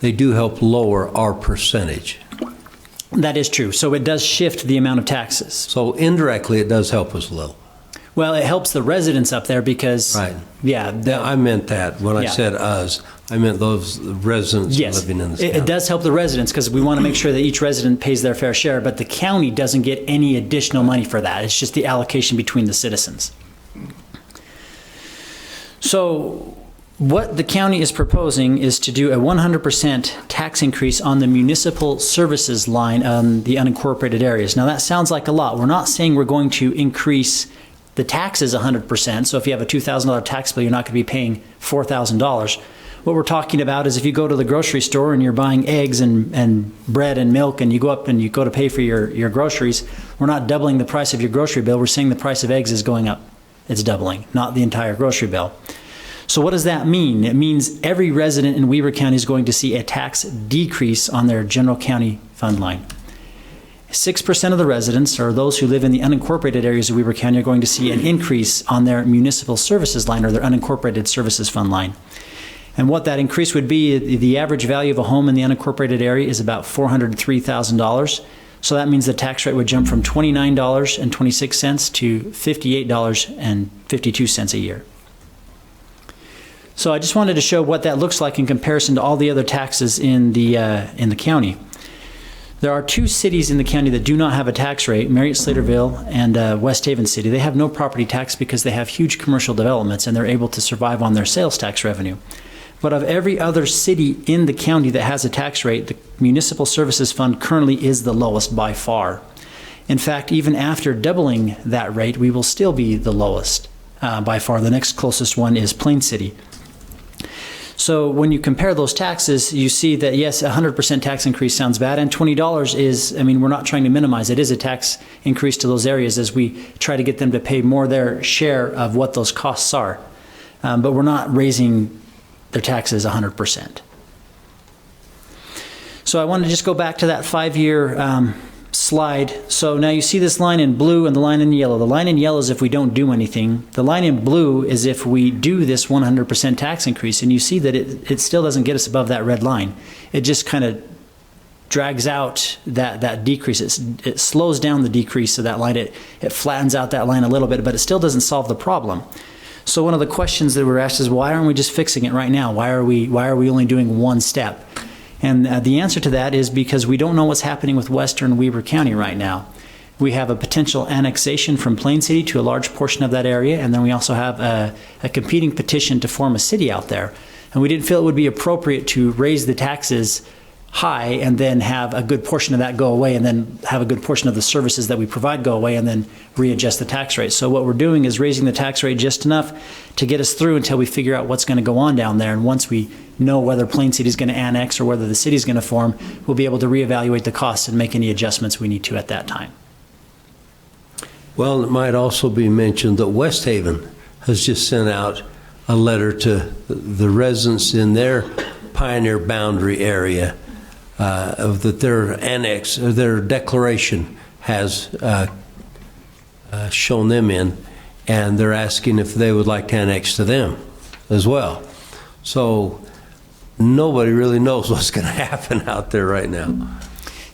they do help lower our percentage.
That is true. So it does shift the amount of taxes.
So indirectly, it does help us a little.
Well, it helps the residents up there because,
Right.
yeah.
I meant that. When I
Yeah.
said us, I meant those residents
Yes,
living in this
it
county.
does help the residents because we want to make sure that each resident pays their fair share, but the county doesn't get any additional money for that. It's just the allocation between the citizens. So what the county is proposing is to do a 100% tax increase on the municipal services line on the unincorporated areas. Now that sounds like a lot. We're not saying we're going to increase the taxes 100%. So if you have a $2,000 tax bill, you're not going to be paying $4,000. What we're talking about is if you go to the grocery store and you're buying eggs and bread and milk and you go up and you go to pay for your groceries, we're not doubling the price of your grocery bill. We're saying the price of eggs is going up. It's doubling, not the entire grocery bill. So what does that mean? It means every resident in Weber County is going to see a tax decrease on their general county fund line. 6% of the residents, or those who live in the unincorporated areas of Weber County, are going to see an increase on their municipal services line or their unincorporated services fund line. And what that increase would be, the average value of a home in the unincorporated area is about $403,000. So that means the tax rate would jump from $29.26 to $58.52 a year. So I just wanted to show what that looks like in comparison to all the other taxes in the county. There are two cities in the county that do not have a tax rate, Marriott Slaterville and West Haven City. They have no property tax because they have huge commercial developments and they're able to survive on their sales tax revenue. But of every other city in the county that has a tax rate, the Municipal Services Fund currently is the lowest by far. In fact, even after doubling that rate, we will still be the lowest by far. The next closest one is Plain City. So when you compare those taxes, you see that, yes, a 100% tax increase sounds bad, and $20 is, I mean, we're not trying to minimize it. It is a tax increase to those areas as we try to get them to pay more their share of what those costs are. But we're not raising their taxes 100%. So I want to just go back to that 5-year slide. So now you see this line in blue and the line in yellow. The line in yellow is if we don't do anything. The line in blue is if we do this 100% tax increase, and you see that it still doesn't get us above that red line. It just kind of drags out that decrease. It slows down the decrease of that line. It flattens out that line a little bit, but it still doesn't solve the problem. So one of the questions that we're asked is, why aren't we just fixing it right now? Why are we only doing one step? And the answer to that is because we don't know what's happening with western Weber County right now. We have a potential annexation from Plain City to a large portion of that area, and then we also have a competing petition to form a city out there. And we didn't feel it would be appropriate to raise the taxes high and then have a good portion of that go away and then have a good portion of the services that we provide go away and then readjust the tax rate. So what we're doing is raising the tax rate just enough to get us through until we figure out what's going to go on down there. And once we know whether Plain City is going to annex or whether the city is going to form, we'll be able to reevaluate the costs and make any adjustments we need to at that time.
Well, it might also be mentioned that West Haven has just sent out a letter to the residents in their Pioneer boundary area of that their annex, or their declaration has shown them in, and they're asking if they would like to annex to them as well. So nobody really knows what's going to happen out there right now.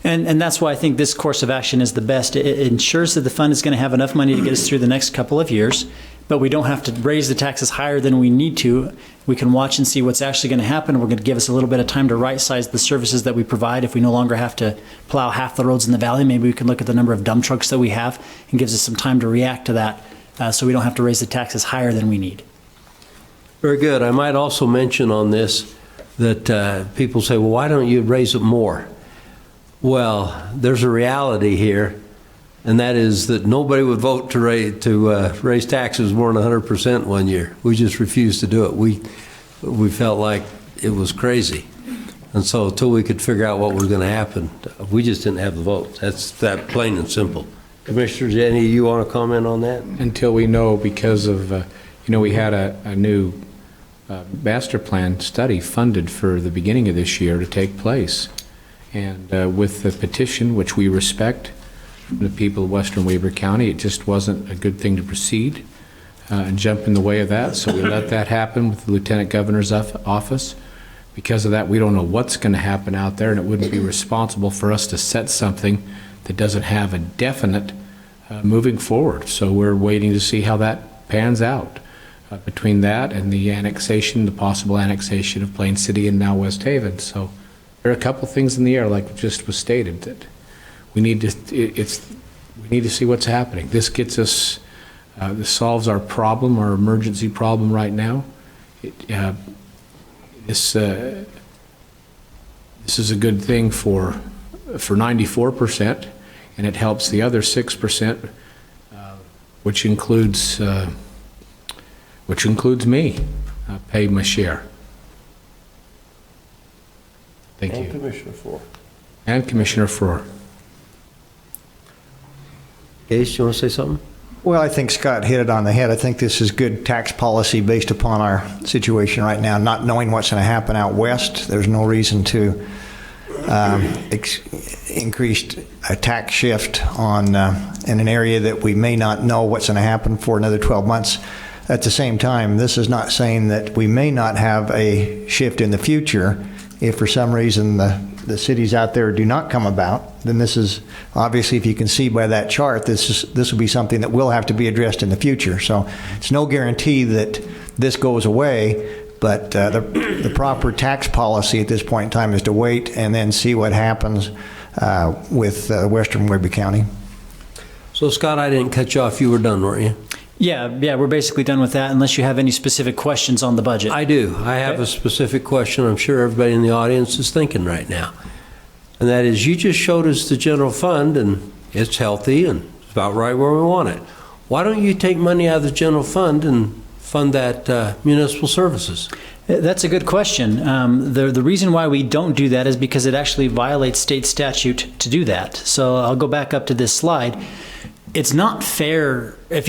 And that's why I think this course of action is the best. It ensures that the fund is going to have enough money to get us through the next couple of years, but we don't have to raise the taxes higher than we need to. We can watch and see what's actually going to happen. We're going to give us a little bit of time to right-size the services that we provide. If we no longer have to plow half the roads in the valley, maybe we can look at the number of dump trucks that we have and gives us some time to react to that so we don't have to raise the taxes higher than we need.
Very good. I might also mention on this that people say, well, why don't you raise it more? Well, there's a reality here, and that is that nobody would vote to raise taxes more than 100% one year. We just refused to do it. We felt like it was crazy. And so until we could figure out what was going to happen, we just didn't have the votes. That's that plain and simple. Commissioners, any of you want to comment on that?
Until we know, because of You know, we had a new master plan study funded for the beginning of this year to take place. And with the petition, which we respect, from the people of Western Weber County, it just wasn't a good thing to proceed and jump in the way of that. So we let that happen with the Lieutenant Governor's office. Because of that, we don't know what's going to happen out there, and it wouldn't be responsible for us to set something that doesn't have a definite moving forward. So we're waiting to see how that pans out between that and the annexation, the possible annexation of Plain City and now West Haven. So there are a couple things in the air, like just was stated, that we need to see what's happening. This gets us, this solves our problem, our emergency problem right now. This is a good thing for 94%, and it helps the other 6%, which includes me, pay my share. Thank you.
And Commissioner Ford.
And Commissioner Ford.
Gase, you want to say something?
Well, I think Scott hit it on the head. I think this is good tax policy based upon our situation right now, not knowing what's going to happen out west. There's no reason to increase a tax shift on in an area that we may not know what's going to happen for another 12 months. At the same time, this is not saying that we may not have a shift in the future if for some reason the cities out there do not come about. Then this is obviously, if you can see by that chart, this will be something that will have to be addressed in the future. So it's no guarantee that this goes away, but the proper tax policy at this point in time is to wait and then see what happens with Western Weber County.
So Scott, I didn't cut you off. You were done, weren't you?
Yeah, we're basically done with that unless you have any specific questions on the budget.
I do. I have a specific question I'm sure everybody in the audience is thinking right now. And that is, you just showed us the general fund, and it's healthy and it's about right where we want it. Why don't you take money out of the general fund and fund that municipal services?
That's a good question. The reason why we don't do that is because it actually violates state statute to do that. So I'll go back up to this slide. It's not fair, if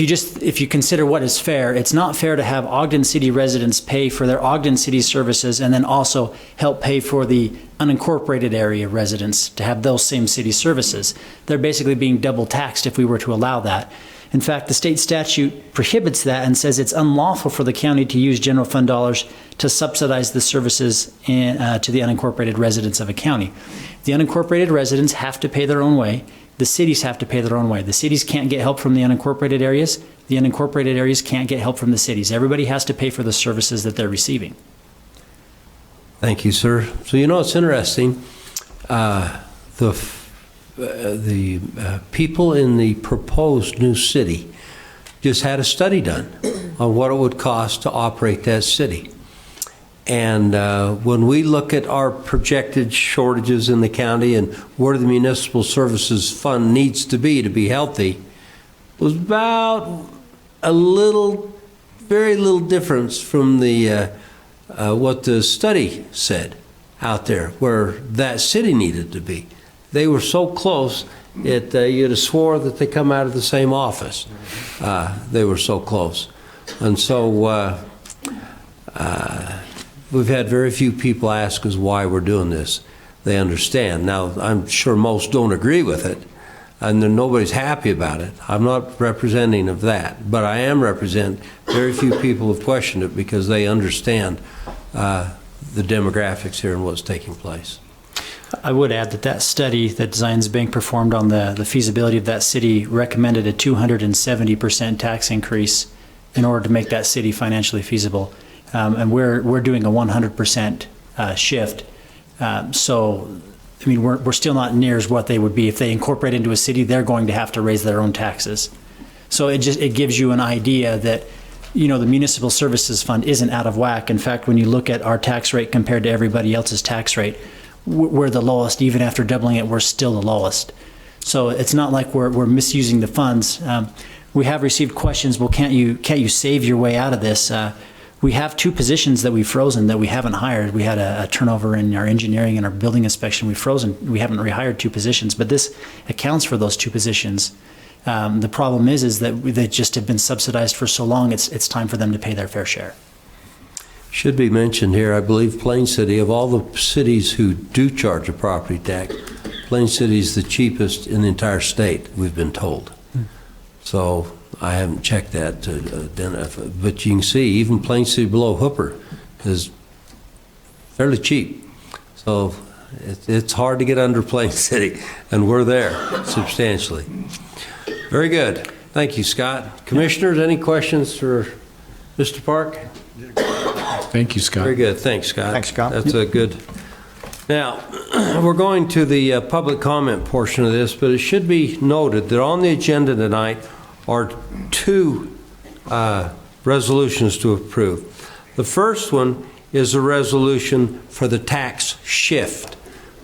you consider what is fair, it's not fair to have Ogden City residents pay for their Ogden City services and then also help pay for the unincorporated area residents to have those same city services. They're basically being double taxed if we were to allow that. In fact, the state statute prohibits that and says it's unlawful for the county to use general fund dollars to subsidize the services to the unincorporated residents of a county. The unincorporated residents have to pay their own way. The cities have to pay their own way. The cities can't get help from the unincorporated areas. The unincorporated areas can't get help from the cities. Everybody has to pay for the services that they're receiving.
Thank you, sir. So you know, it's interesting. The people in the proposed new city just had a study done on what it would cost to operate that city. And when we look at our projected shortages in the county and where the municipal services fund needs to be healthy, it was about very little difference from the what the study said out there where that city needed to be. They were so close, you'd have swore that they come out of the same office. They were so close. And so we've had very few people ask us why we're doing this. They understand. Now, I'm sure most don't agree with it, and nobody's happy about it. I'm not representing of that, but I am representing very few people have questioned it because they understand the demographics here and what's taking place.
I would add that study that Zions Bank performed on the feasibility of that city recommended a 270% tax increase in order to make that city financially feasible. And we're doing a 100% shift. So, I mean, we're still not near as what they would be. If they incorporate into a city, they're going to have to raise their own taxes. So it gives you an idea that, you know, the municipal services fund isn't out of whack. In fact, when you look at our tax rate compared to everybody else's tax rate, we're the lowest. Even after doubling it, we're still the lowest. So it's not like we're misusing the funds. We have received questions. Well, can't you save your way out of this? We have 2 positions that we've frozen that we haven't hired. We had a turnover in our engineering and our building inspection. We've frozen. We haven't rehired 2 positions, but this accounts for those 2 positions. The problem is that they just have been subsidized for so long, it's time for them to pay their fair share.
Should be mentioned here, I believe Plain City, of all the cities who do charge a property tax, Plain City is the cheapest in the entire state, we've been told. So I haven't checked that to identify, but you can see even Plain City below Hooper is fairly cheap. So it's hard to get under Plain City, and we're there substantially. Very good. Thank you, Scott. Commissioners, any questions for Mr. Park?
Thank you, Scott.
Very good. Thanks, Scott.
Thanks, Scott.
That's a good. Now, we're going to the public comment portion of this, but it should be noted that on the agenda tonight are two resolutions to approve. The first one is a resolution for the tax shift,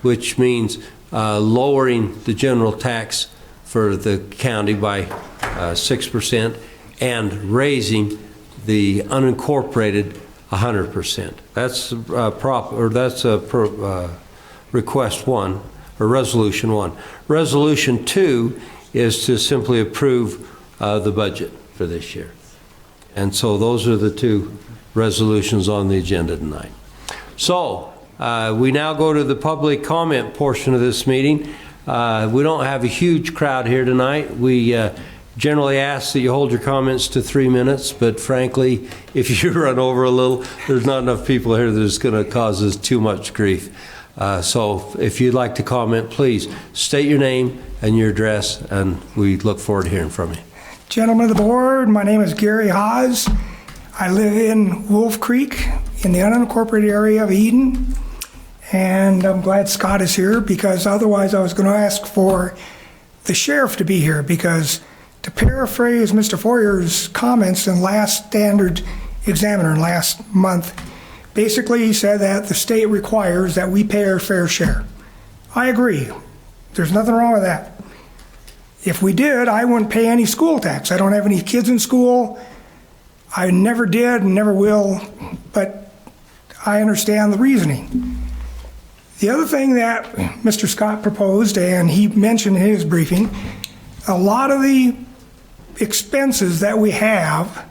which means lowering the general tax for the county by 6% and raising the unincorporated 100%. That's request one, or resolution one. Resolution two is to simply approve the budget for this year. And so those are the two resolutions on the agenda tonight. So we now go to the public comment portion of this meeting. We don't have a huge crowd here tonight. We generally ask that you hold your comments to 3 minutes, but frankly, if you run over a little, there's not enough people here that it's going to cause us too much grief. So if you'd like to comment, please state your name and your address, and we look forward to hearing from you.
Gentlemen of the board, my name is Gary Haas. I live in Wolf Creek in the unincorporated area of Eden, and I'm glad Scott is here, because otherwise I was going to ask for the sheriff to be here, because to paraphrase Mr. Foyer's comments in last Standard Examiner last month, basically he said that the state requires that we pay our fair share. I agree. There's nothing wrong with that. If we did, I wouldn't pay any school tax. I don't have any kids in school. I never did and never will, but I understand the reasoning. The other thing that Mr. Scott proposed, and he mentioned in his briefing, a lot of the expenses that we have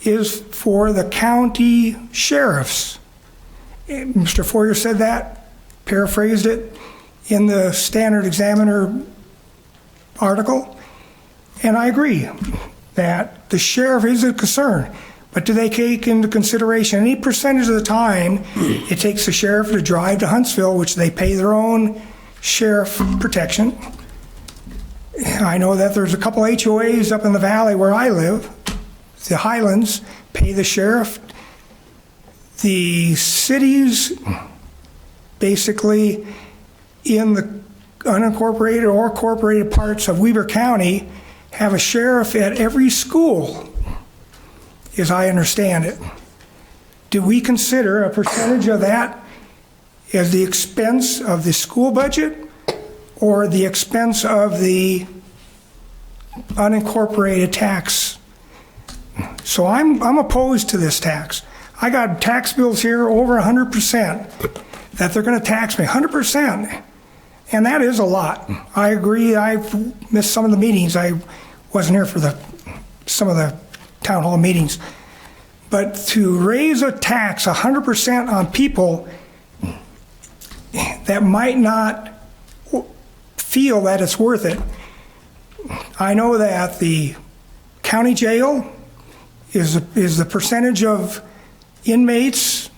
is for the county sheriffs. Mr. Foyer said that, paraphrased it in the Standard Examiner article, and I agree that the sheriff is a concern, but do they take into consideration any percentage of the time it takes the sheriff to drive to Huntsville, which they pay their own sheriff protection? I know that there's a couple HOAs up in the valley where I live. The Highlands pay the sheriff. The cities, basically in the unincorporated or incorporated parts of Weber County, have a sheriff at every school, as I understand it. Do we consider a percentage of that as the expense of the school budget or the expense of the unincorporated tax? So I'm opposed to this tax. I got tax bills here over 100% that they're going to tax me, 100%. And that is a lot. I agree. I've missed some of the meetings. I wasn't here for some of the town hall meetings. But to raise a tax 100% on people that might not feel that it's worth it. I know that the county jail is the percentage of inmates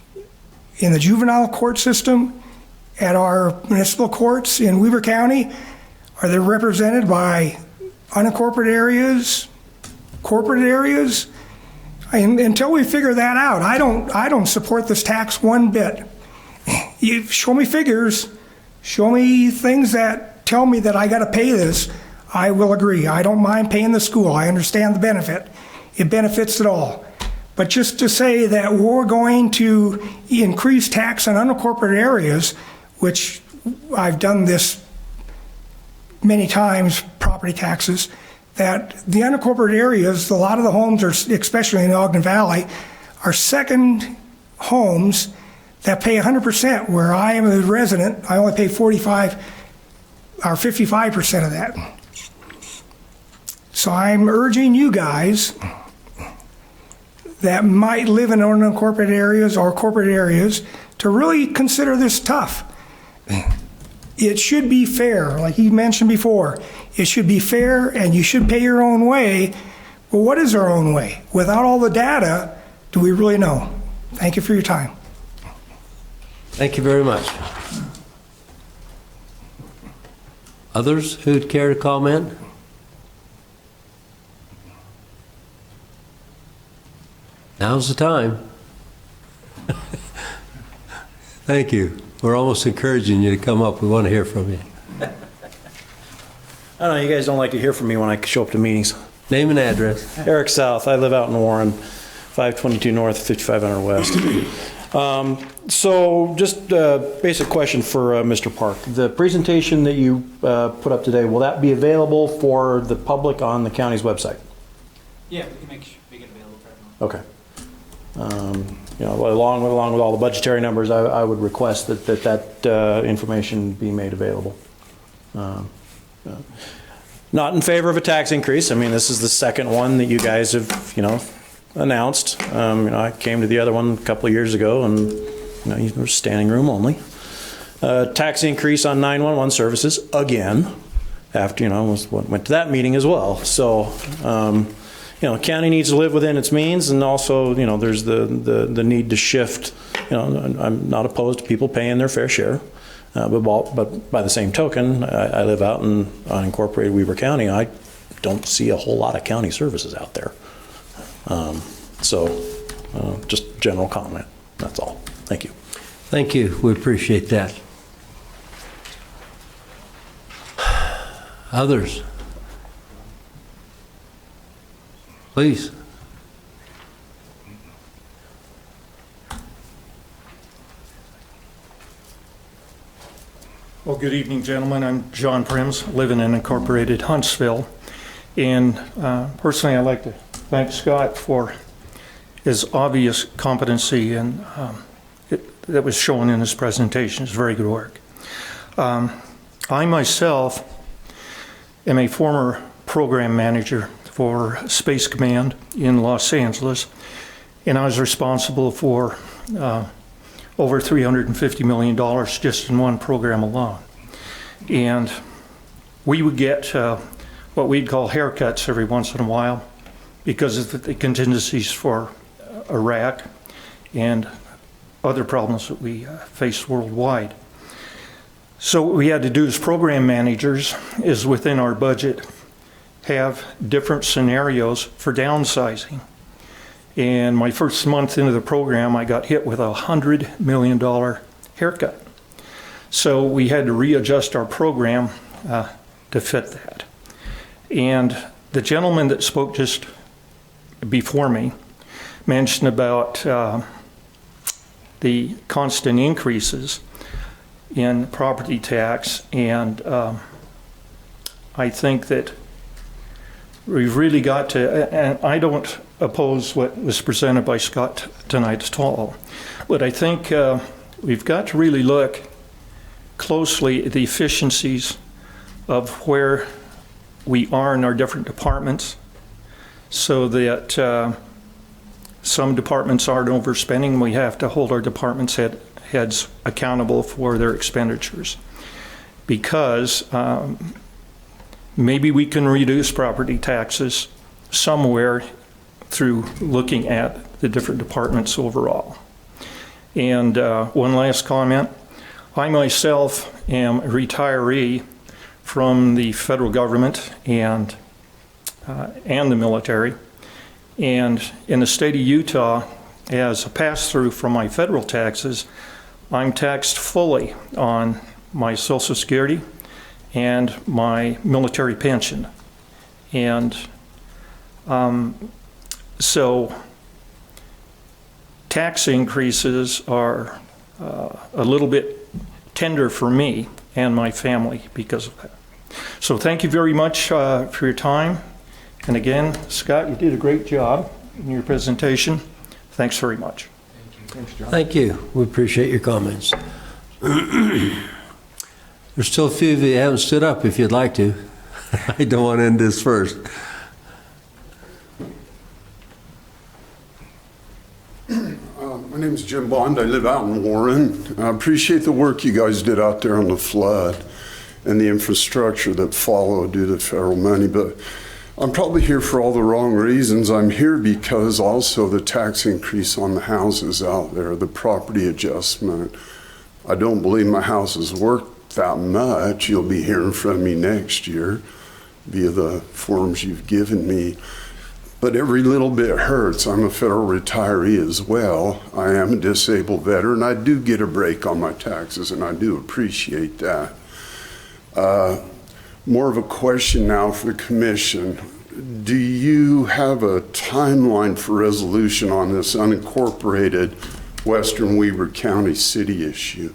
in the juvenile court system at our municipal courts in Weber County. Are they represented by unincorporated areas, corporate areas? And until we figure that out, I don't support this tax one bit. You show me figures, show me things that tell me that I got to pay this, I will agree. I don't mind paying the school. I understand the benefit. It benefits it all. But just to say that we're going to increase tax on unincorporated areas, which I've done this many times, property taxes, that the unincorporated areas, a lot of the homes, are, especially in the Ogden Valley, are second homes that pay 100%, where I am a resident, I only pay 45 or 55% of that. So I'm urging you guys that might live in unincorporated areas or corporate areas to really consider this tough. It should be fair, like he mentioned before. It should be fair, and you should pay your own way. Well, what is our own way? Without all the data, do we really know? Thank you for your time.
Thank you very much. Others who'd care to comment? Now's the time. Thank you. We're almost encouraging you to come up. We want to hear from you.
I don't know, you guys don't like to hear from me when I show up to meetings.
Name and address.
Eric South, I live out in Warren, 522 North, 5500 West. So just a basic question for Mr. Park. The presentation that you put up today, will that be available for the public on the county's website?
Yeah, we can make it available for everyone.
Okay. You know, along with all the budgetary numbers, I would request that information be made available. Not in favor of a tax increase. I mean, this is the second one that you guys have, announced. I came to the other one a couple of years ago, and you were standing room only. Tax increase on 911 services again. After went to that meeting as well. So. The county needs to live within its means, and also, there's the need to shift. I'm not opposed to people paying their fair share, but by the same token, I live out in unincorporated Weber County. I don't see a whole lot of county services out there. Just general comment. That's all. Thank you.
Thank you. We appreciate that. Others? Please.
Well, good evening, gentlemen. I'm John Prims, living in incorporated Huntsville. And personally, I'd like to thank Scott for his obvious competency and that was shown in his presentation. It's very good work. I myself am a former program manager for Space Command in Los Angeles, and I was responsible for over $350 million just in one program alone. And we would get what we'd call haircuts every once in a while because of the contingencies for Iraq and other problems that we face worldwide. So what we had to do as program managers is within our budget have different scenarios for downsizing. And my first month into the program, I got hit with a $100 million haircut. So we had to readjust our program to fit that. And the gentleman that spoke just before me mentioned about the constant increases in property tax, and I think that we've really got to, and I don't oppose what was presented by Scott tonight at all, but I think we've got to really look closely at the efficiencies of where we are in our different departments so that some departments aren't overspending. We have to hold our departments heads accountable for their expenditures, because maybe we can reduce property taxes somewhere through looking at the different departments overall. And one last comment. I myself am a retiree from the federal government and the military. And in the state of Utah, as a pass-through from my federal taxes, I'm taxed fully on my Social Security and my military pension. And so tax increases are a little bit tender for me and my family because of that. So thank you very much for your time. And again, Scott, you did a great job in your presentation. Thanks very much.
Thanks, John. Thank you. We appreciate your comments. There's still a few of you that haven't stood up if you'd like to. I don't want to end this first.
My name is Jim Bond. I live out in Warren. I appreciate the work you guys did out there on the flood and the infrastructure that followed due to federal money, but I'm probably here for all the wrong reasons. I'm here because also the tax increase on the houses out there, the property adjustment. I don't believe my house is worth that much. You'll be hearing from me next year via the forms you've given me. But every little bit hurts. I'm a federal retiree as well. I am a disabled veteran. I do get a break on my taxes, and I do appreciate that. More of a question now for the commission. Do you have a timeline for resolution on this unincorporated Western Weber County city issue?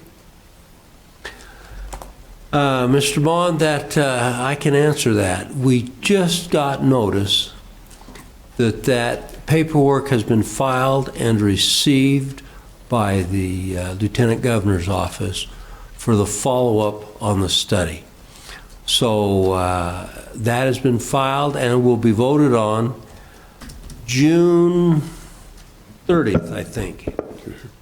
Mr. Bond, I can answer that. We just got notice that paperwork has been filed and received by the Lieutenant Governor's office for the follow-up on the study. So that has been filed and will be voted on June 30th, I think.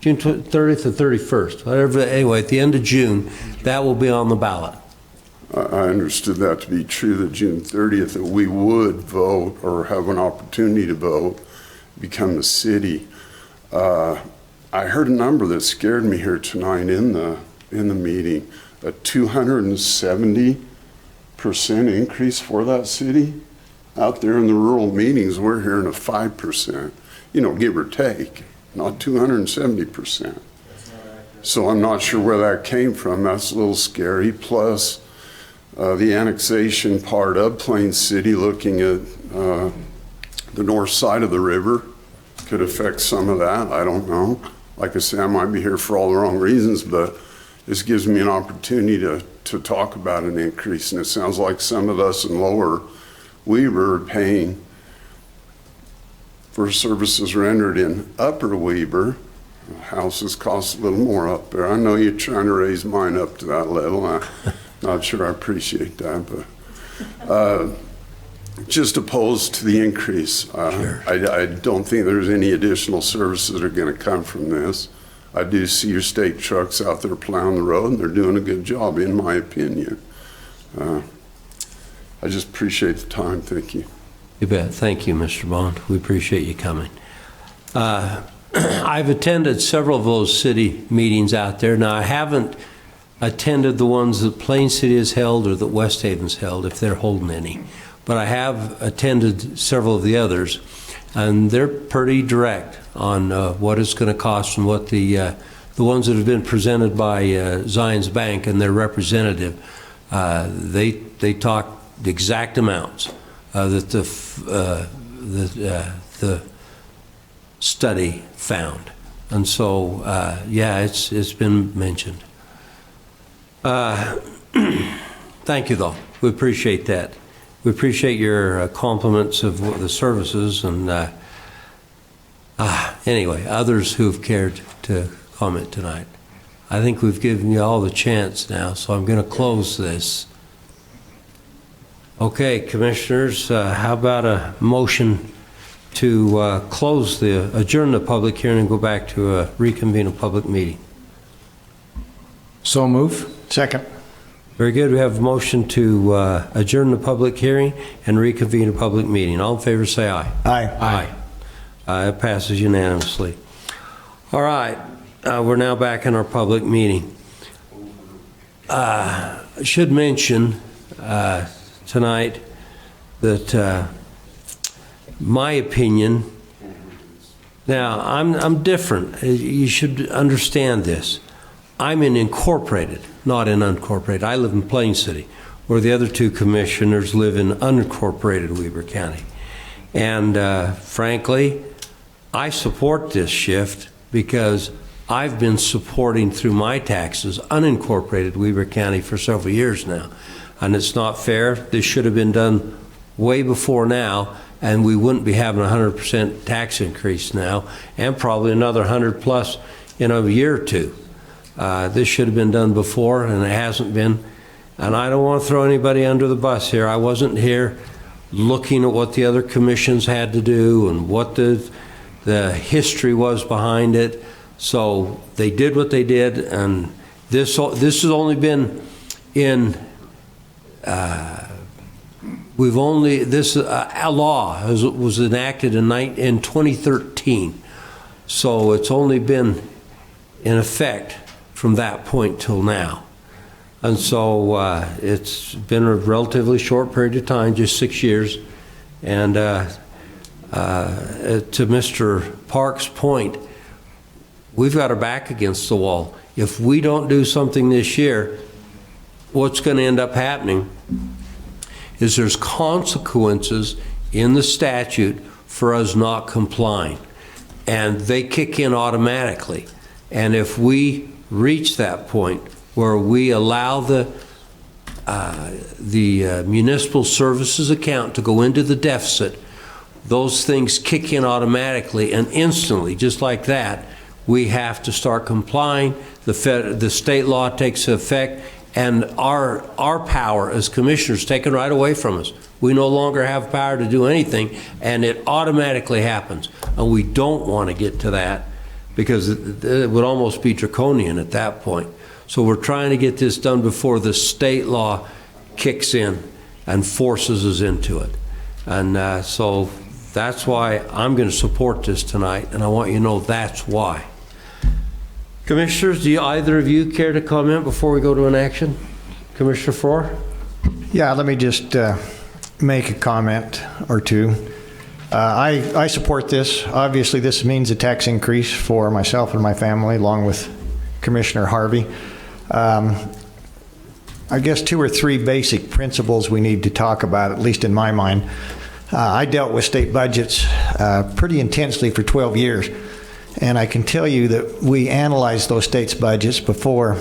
June 30th or 31st, whatever. Anyway, at the end of June, that will be on the ballot.
I understood that to be true, that June 30th, that we would vote or have an opportunity to vote, become the city. I heard a number that scared me here tonight in the meeting, a 270% increase for that city. Out there in the rural meetings, we're hearing a 5%, give or take, not 270%. So I'm not sure where that came from. That's a little scary. Plus, the annexation part of Plain City, looking at the north side of the river, could affect some of that. I don't know. Like I say, I might be here for all the wrong reasons, but this gives me an opportunity to talk about an increase. And it sounds like some of us in Lower Weber are paying for services rendered in Upper Weber. Houses cost a little more up there. I know you're trying to raise mine up to that level. I'm not sure I appreciate that, but just opposed to the increase.
Sure.
I don't think there's any additional services that are going to come from this. I do see your state trucks out there plowing the road, and they're doing a good job, in my opinion. I just appreciate the time. Thank you.
You bet. Thank you, Mr. Bond. We appreciate you coming. I've attended several of those city meetings out there. Now, I haven't attended the ones that Plain City has held or that West Haven's held, if they're holding any. But I have attended several of the others, and they're pretty direct on what it's going to cost and what the ones that have been presented by Zions Bank and their representative, they talk the exact amounts that the study found. And so, yeah, it's been mentioned. Thank you, though. We appreciate that. We appreciate your compliments of the services, and anyway, others who've cared to comment tonight. I think we've given you all the chance now, so I'm going to close this. Okay, commissioners, how about a motion to adjourn the public hearing and go back to reconvene a public meeting?
So move.
Second.
Very good. We have a motion to adjourn the public hearing and reconvene a public meeting. All in favor say aye.
Aye.
It passes unanimously. All right. We're now back in our public meeting. I should mention tonight that my opinion, now I'm different. You should understand this. I'm in incorporated, not in unincorporated. I live in Plain City, where the other two commissioners live in unincorporated Weber County. And frankly, I support this shift because I've been supporting through my taxes unincorporated Weber County for several years now. And it's not fair. This should have been done way before now, and we wouldn't be having a 100% tax increase now, and probably another 100 plus in a year or two. This should have been done before, and it hasn't been. And I don't want to throw anybody under the bus here. I wasn't here looking at what the other commissions had to do and what the history was behind it. So they did what they did, and this has only been in, a law was enacted in 2013. So it's only been in effect from that point till now. And so it's been a relatively short period of time, just 6 years. And to Mr. Park's point, we've got our back against the wall. If we don't do something this year, what's going to end up happening is there's consequences in the statute for us not complying. And they kick in automatically. And if we reach that point where we allow the municipal services account to go into the deficit, those things kick in automatically and instantly, just like that. We have to start complying. The state law takes effect, and our power as commissioners taken right away from us. We no longer have power to do anything, and it automatically happens. And we don't want to get to that, because it would almost be draconian at that point. So we're trying to get this done before the state law kicks in and forces us into it. And so that's why I'm going to support this tonight, and I want you to know that's why. Commissioners, do either of you care to comment before we go to an action? Commissioner Farrar?
Yeah, let me just make a comment or two. I support this. Obviously, this means a tax increase for myself and my family, along with Commissioner Harvey. I guess 2 or 3 basic principles we need to talk about, at least in my mind. I dealt with state budgets pretty intensely for 12 years, and I can tell you that we analyzed those states' budgets before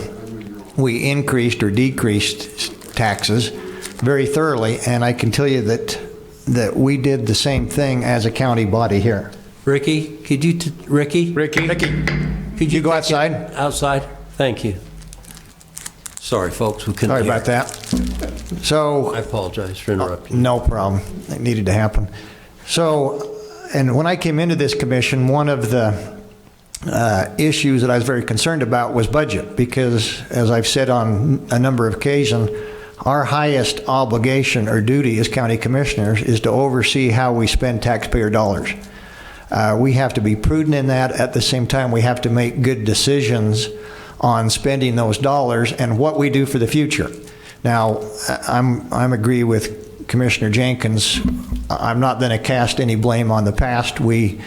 we increased or decreased taxes very thoroughly, and I can tell you that we did the same thing as a county body here.
Ricky, could you, Ricky, could you
go outside?
Outside, thank you. Sorry, folks, we couldn't
Sorry
hear.
about that. So
I apologize for interrupting.
No problem. It needed to happen. So, and when I came into this commission, one of the issues that I was very concerned about was budget, because as I've said on a number of occasions, our highest obligation or duty as county commissioners is to oversee how we spend taxpayer dollars. We have to be prudent in that. At the same time, we have to make good decisions on spending those dollars and what we do for the future. Now, I'm agree with Commissioner Jenkins. I'm not going to cast any blame on the past. We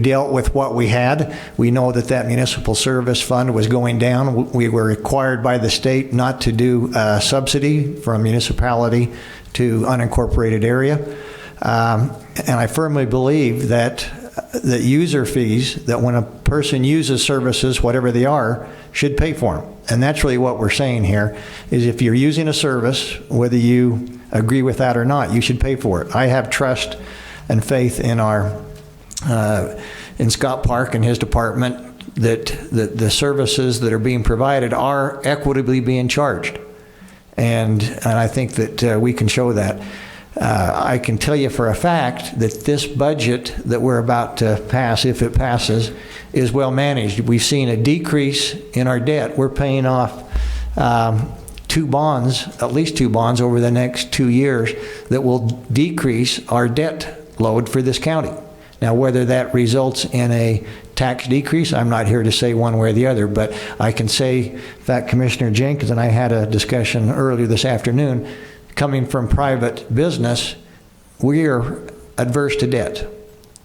dealt with what we had. We know that municipal service fund was going down. We were required by the state not to do a subsidy from municipality to unincorporated area. And I firmly believe that user fees, that when a person uses services, whatever they are, should pay for them. And that's really what we're saying here, is if you're using a service, whether you agree with that or not, you should pay for it. I have trust and faith in in Scott Park and his department that the services that are being provided are equitably being charged. And I think that we can show that. I can tell you for a fact that this budget that we're about to pass, if it passes, is well managed. We've seen a decrease in our debt. We're paying off at least two bonds over the next 2 years that will decrease our debt load for this county. Now, whether that results in a tax decrease, I'm not here to say one way or the other, but I can say, in fact, Commissioner Jenkins and I had a discussion earlier this afternoon. Coming from private business, we are adverse to debt.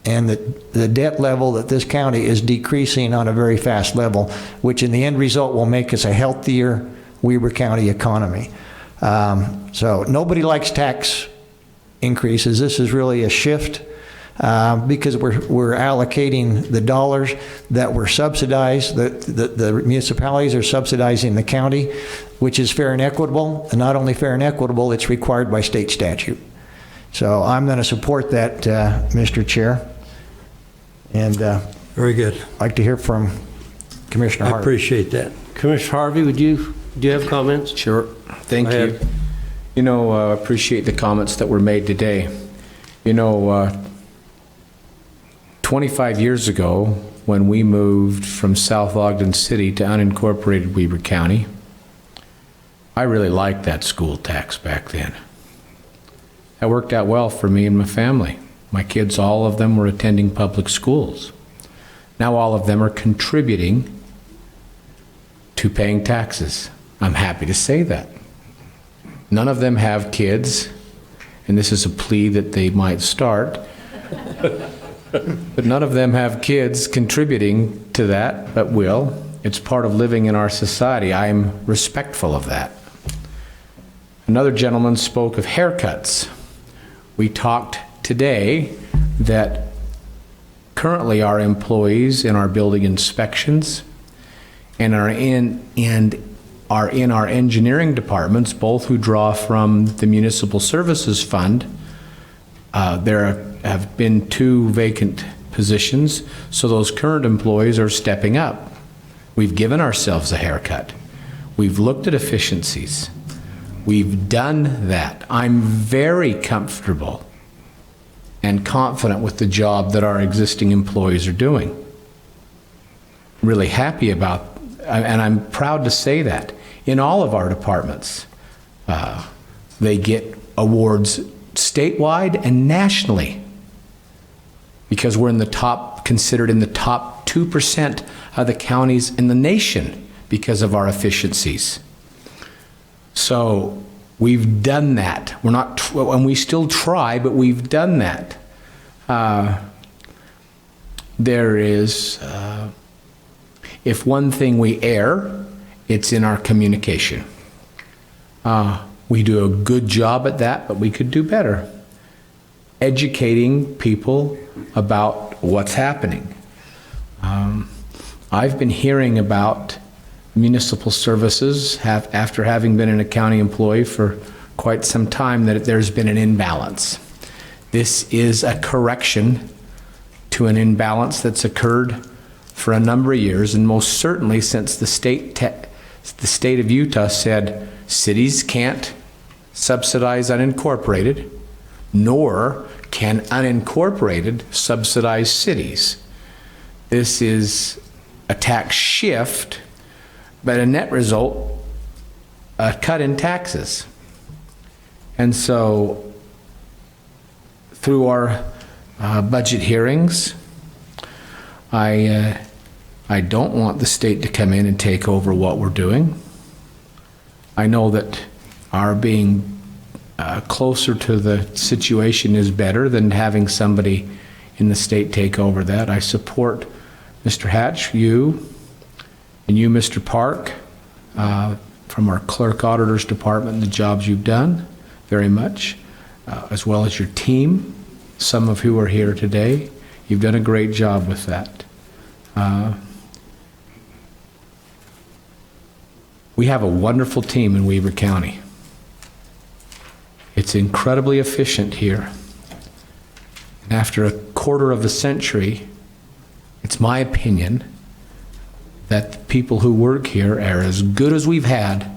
And the debt level that this county is decreasing on a very fast level, which in the end result will make us a healthier Weber County economy. So nobody likes tax increases. This is really a shift because we're allocating the dollars that were subsidized. The municipalities are subsidizing the county, which is fair and equitable. And not only fair and equitable, it's required by state statute. So I'm going to support that, Mr. Chair. And
very good.
I'd like to hear from Commissioner Harvey.
I appreciate that. Commissioner Harvey, do you have comments?
Sure. Thank you. You know, I appreciate the comments that were made today. You know, 25 years ago, when we moved from South Ogden City to unincorporated Weber County, I really liked that school tax back then. That worked out well for me and my family. My kids, all of them were attending public schools. Now all of them are contributing to paying taxes. I'm happy to say that. None of them have kids, and this is a plea that they might start, but none of them have kids contributing to that, but will. It's part of living in our society. I am respectful of that. Another gentleman spoke of haircuts. We talked today that currently our employees in our building inspections and are in our engineering departments, both who draw from the Municipal Services Fund. There have been 2 vacant positions, so those current employees are stepping up. We've given ourselves a haircut. We've looked at efficiencies. We've done that. I'm very comfortable and confident with the job that our existing employees are doing. Really happy about, and I'm proud to say that, in all of our departments. They get awards statewide and nationally because we're in the top, considered in the top 2% of the counties in the nation because of our efficiencies. So we've done that. We're not, and we still try, but we've done that. There is, if one thing we err, it's in our communication. We do a good job at that, but we could do better. Educating people about what's happening. I've been hearing about municipal services after having been an county employee for quite some time that there's been an imbalance. This is a correction to an imbalance that's occurred for a number of years, and most certainly since the state of Utah said cities can't subsidize unincorporated, nor can unincorporated subsidize cities. This is a tax shift, but a net result, a cut in taxes. And so through our budget hearings, I don't want the state to come in and take over what we're doing. I know that our being closer to the situation is better than having somebody in the state take over that. I support Mr. Hatch, you, and you, Mr. Park, from our clerk auditor's department, and the jobs you've done very much, as well as your team, some of who are here today. You've done a great job with that. We have a wonderful team in Weber County. It's incredibly efficient here. And after a quarter of a century, it's my opinion that the people who work here are as good as we've had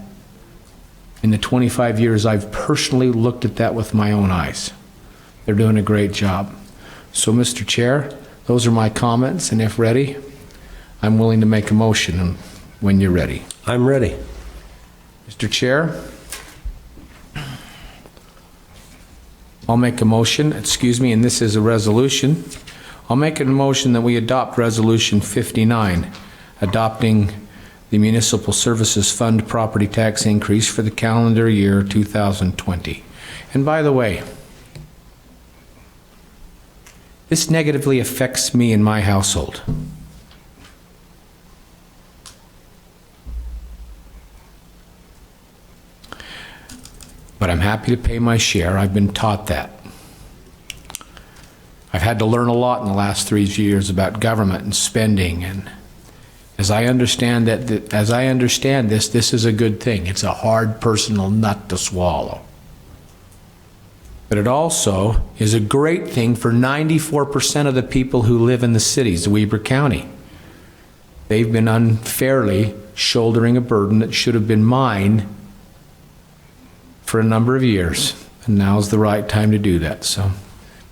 in the 25 years I've personally looked at that with my own eyes. They're doing a great job. So, Mr. Chair, those are my comments, and if ready, I'm willing to make a motion when you're ready.
I'm ready.
Mr. Chair, I'll make a motion, and this is a resolution. I'll make a motion that we adopt Resolution 59, adopting the Municipal Services Fund property tax increase for the calendar year 2020. And by the way, this negatively affects me and my household. But I'm happy to pay my share. I've been taught that. I've had to learn a lot in the last 3 years about government and spending, and as I understand this, this is a good thing. It's a hard personal nut to swallow. But it also is a great thing for 94% of the people who live in the cities of Weber County. They've been unfairly shouldering a burden that should have been mine for a number of years, and now's the right time to do that. So,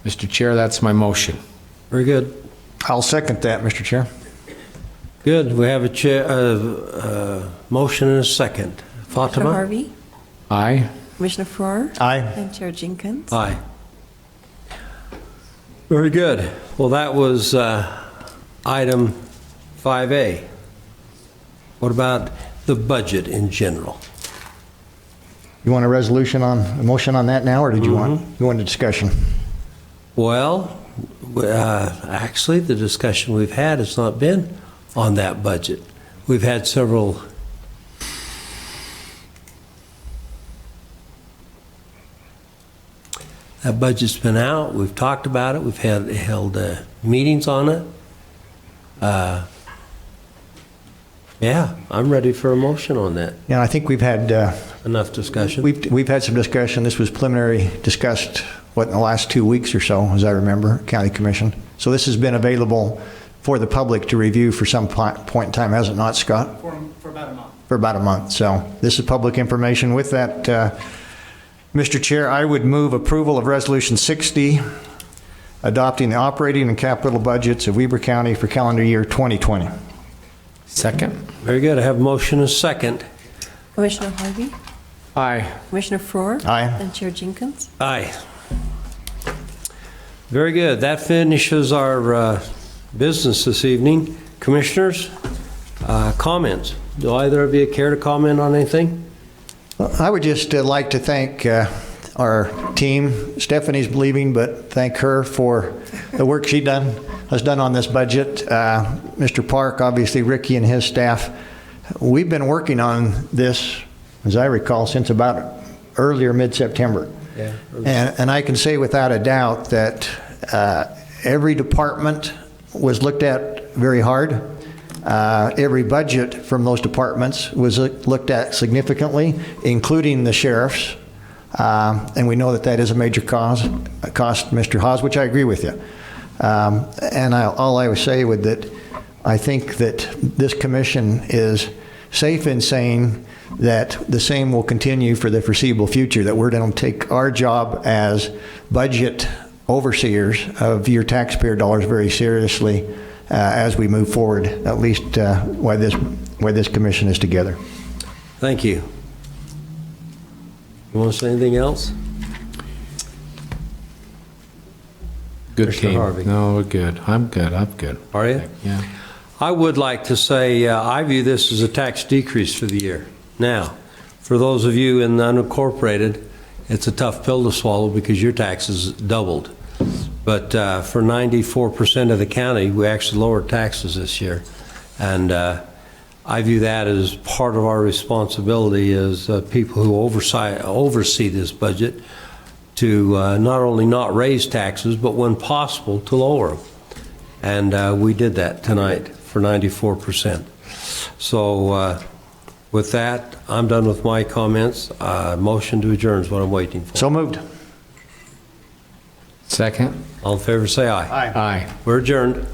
Mr. Chair, that's my motion.
Very good.
I'll second that, Mr. Chair.
Good. We have motion and a second.
Commissioner
Fatima?
Harvey,
Aye.
Commissioner Farrar,
Aye.
and Chair Jenkins.
Aye. Very good. Well, that was item 5A. What about the budget in general?
You want a motion on that now, or did you want a discussion?
Well, actually, the discussion we've had has not been on that budget. We've had several. That budget's been out. We've talked about it. We've held meetings on it. Yeah, I'm ready for a motion on that.
Yeah, I think we've had
enough discussion.
We've had some discussion. This was preliminary discussed, in the last 2 weeks or so, as I remember, County Commission. So this has been available for the public to review for some point in time, has it not, Scott?
For about a month.
For about a month. So this is public information. With that, Mr. Chair, I would move approval of Resolution 60, adopting the operating and capital budgets of Weber County for calendar year 2020.
Second.
Very good. I have a motion and a second.
Commissioner Harvey,
Aye.
Commissioner Farrar,
Aye.
and Chair Jenkins.
Aye. Very good. That finishes our business this evening. Commissioners, comments? Do either of you care to comment on anything?
Well, I would just like to thank our team. Stephanie's leaving, but thank her for the work she has done on this budget. Mr. Park, obviously Ricky and his staff. We've been working on this, as I recall, since about earlier mid-September.
Yeah.
And I can say without a doubt that every department was looked at very hard. Every budget from those departments was looked at significantly, including the sheriff's. And we know that is a major cost, Mr. Hawes, which I agree with you. And all I would say with that, I think that this commission is safe in saying that the same will continue for the foreseeable future, that we're going to take our job as budget overseers of your taxpayer dollars very seriously as we move forward, at least while this commission is together.
Thank you. You want to say anything else?
Good
Mr.
team.
Harvey.
No, we're good. I'm good.
Are you?
Yeah.
I would like to say I view this as a tax decrease for the year. Now, for those of you in the unincorporated, it's a tough pill to swallow because your taxes doubled. But for 94% of the county, we actually lowered taxes this year. And I view that as part of our responsibility as people who oversee this budget to not only not raise taxes, but when possible, to lower them. And we did that tonight for 94%. So with that, I'm done with my comments. Motion to adjourn is what I'm waiting for.
So moved.
Second.
All in favor, say aye.
Aye.
Aye.
We're adjourned.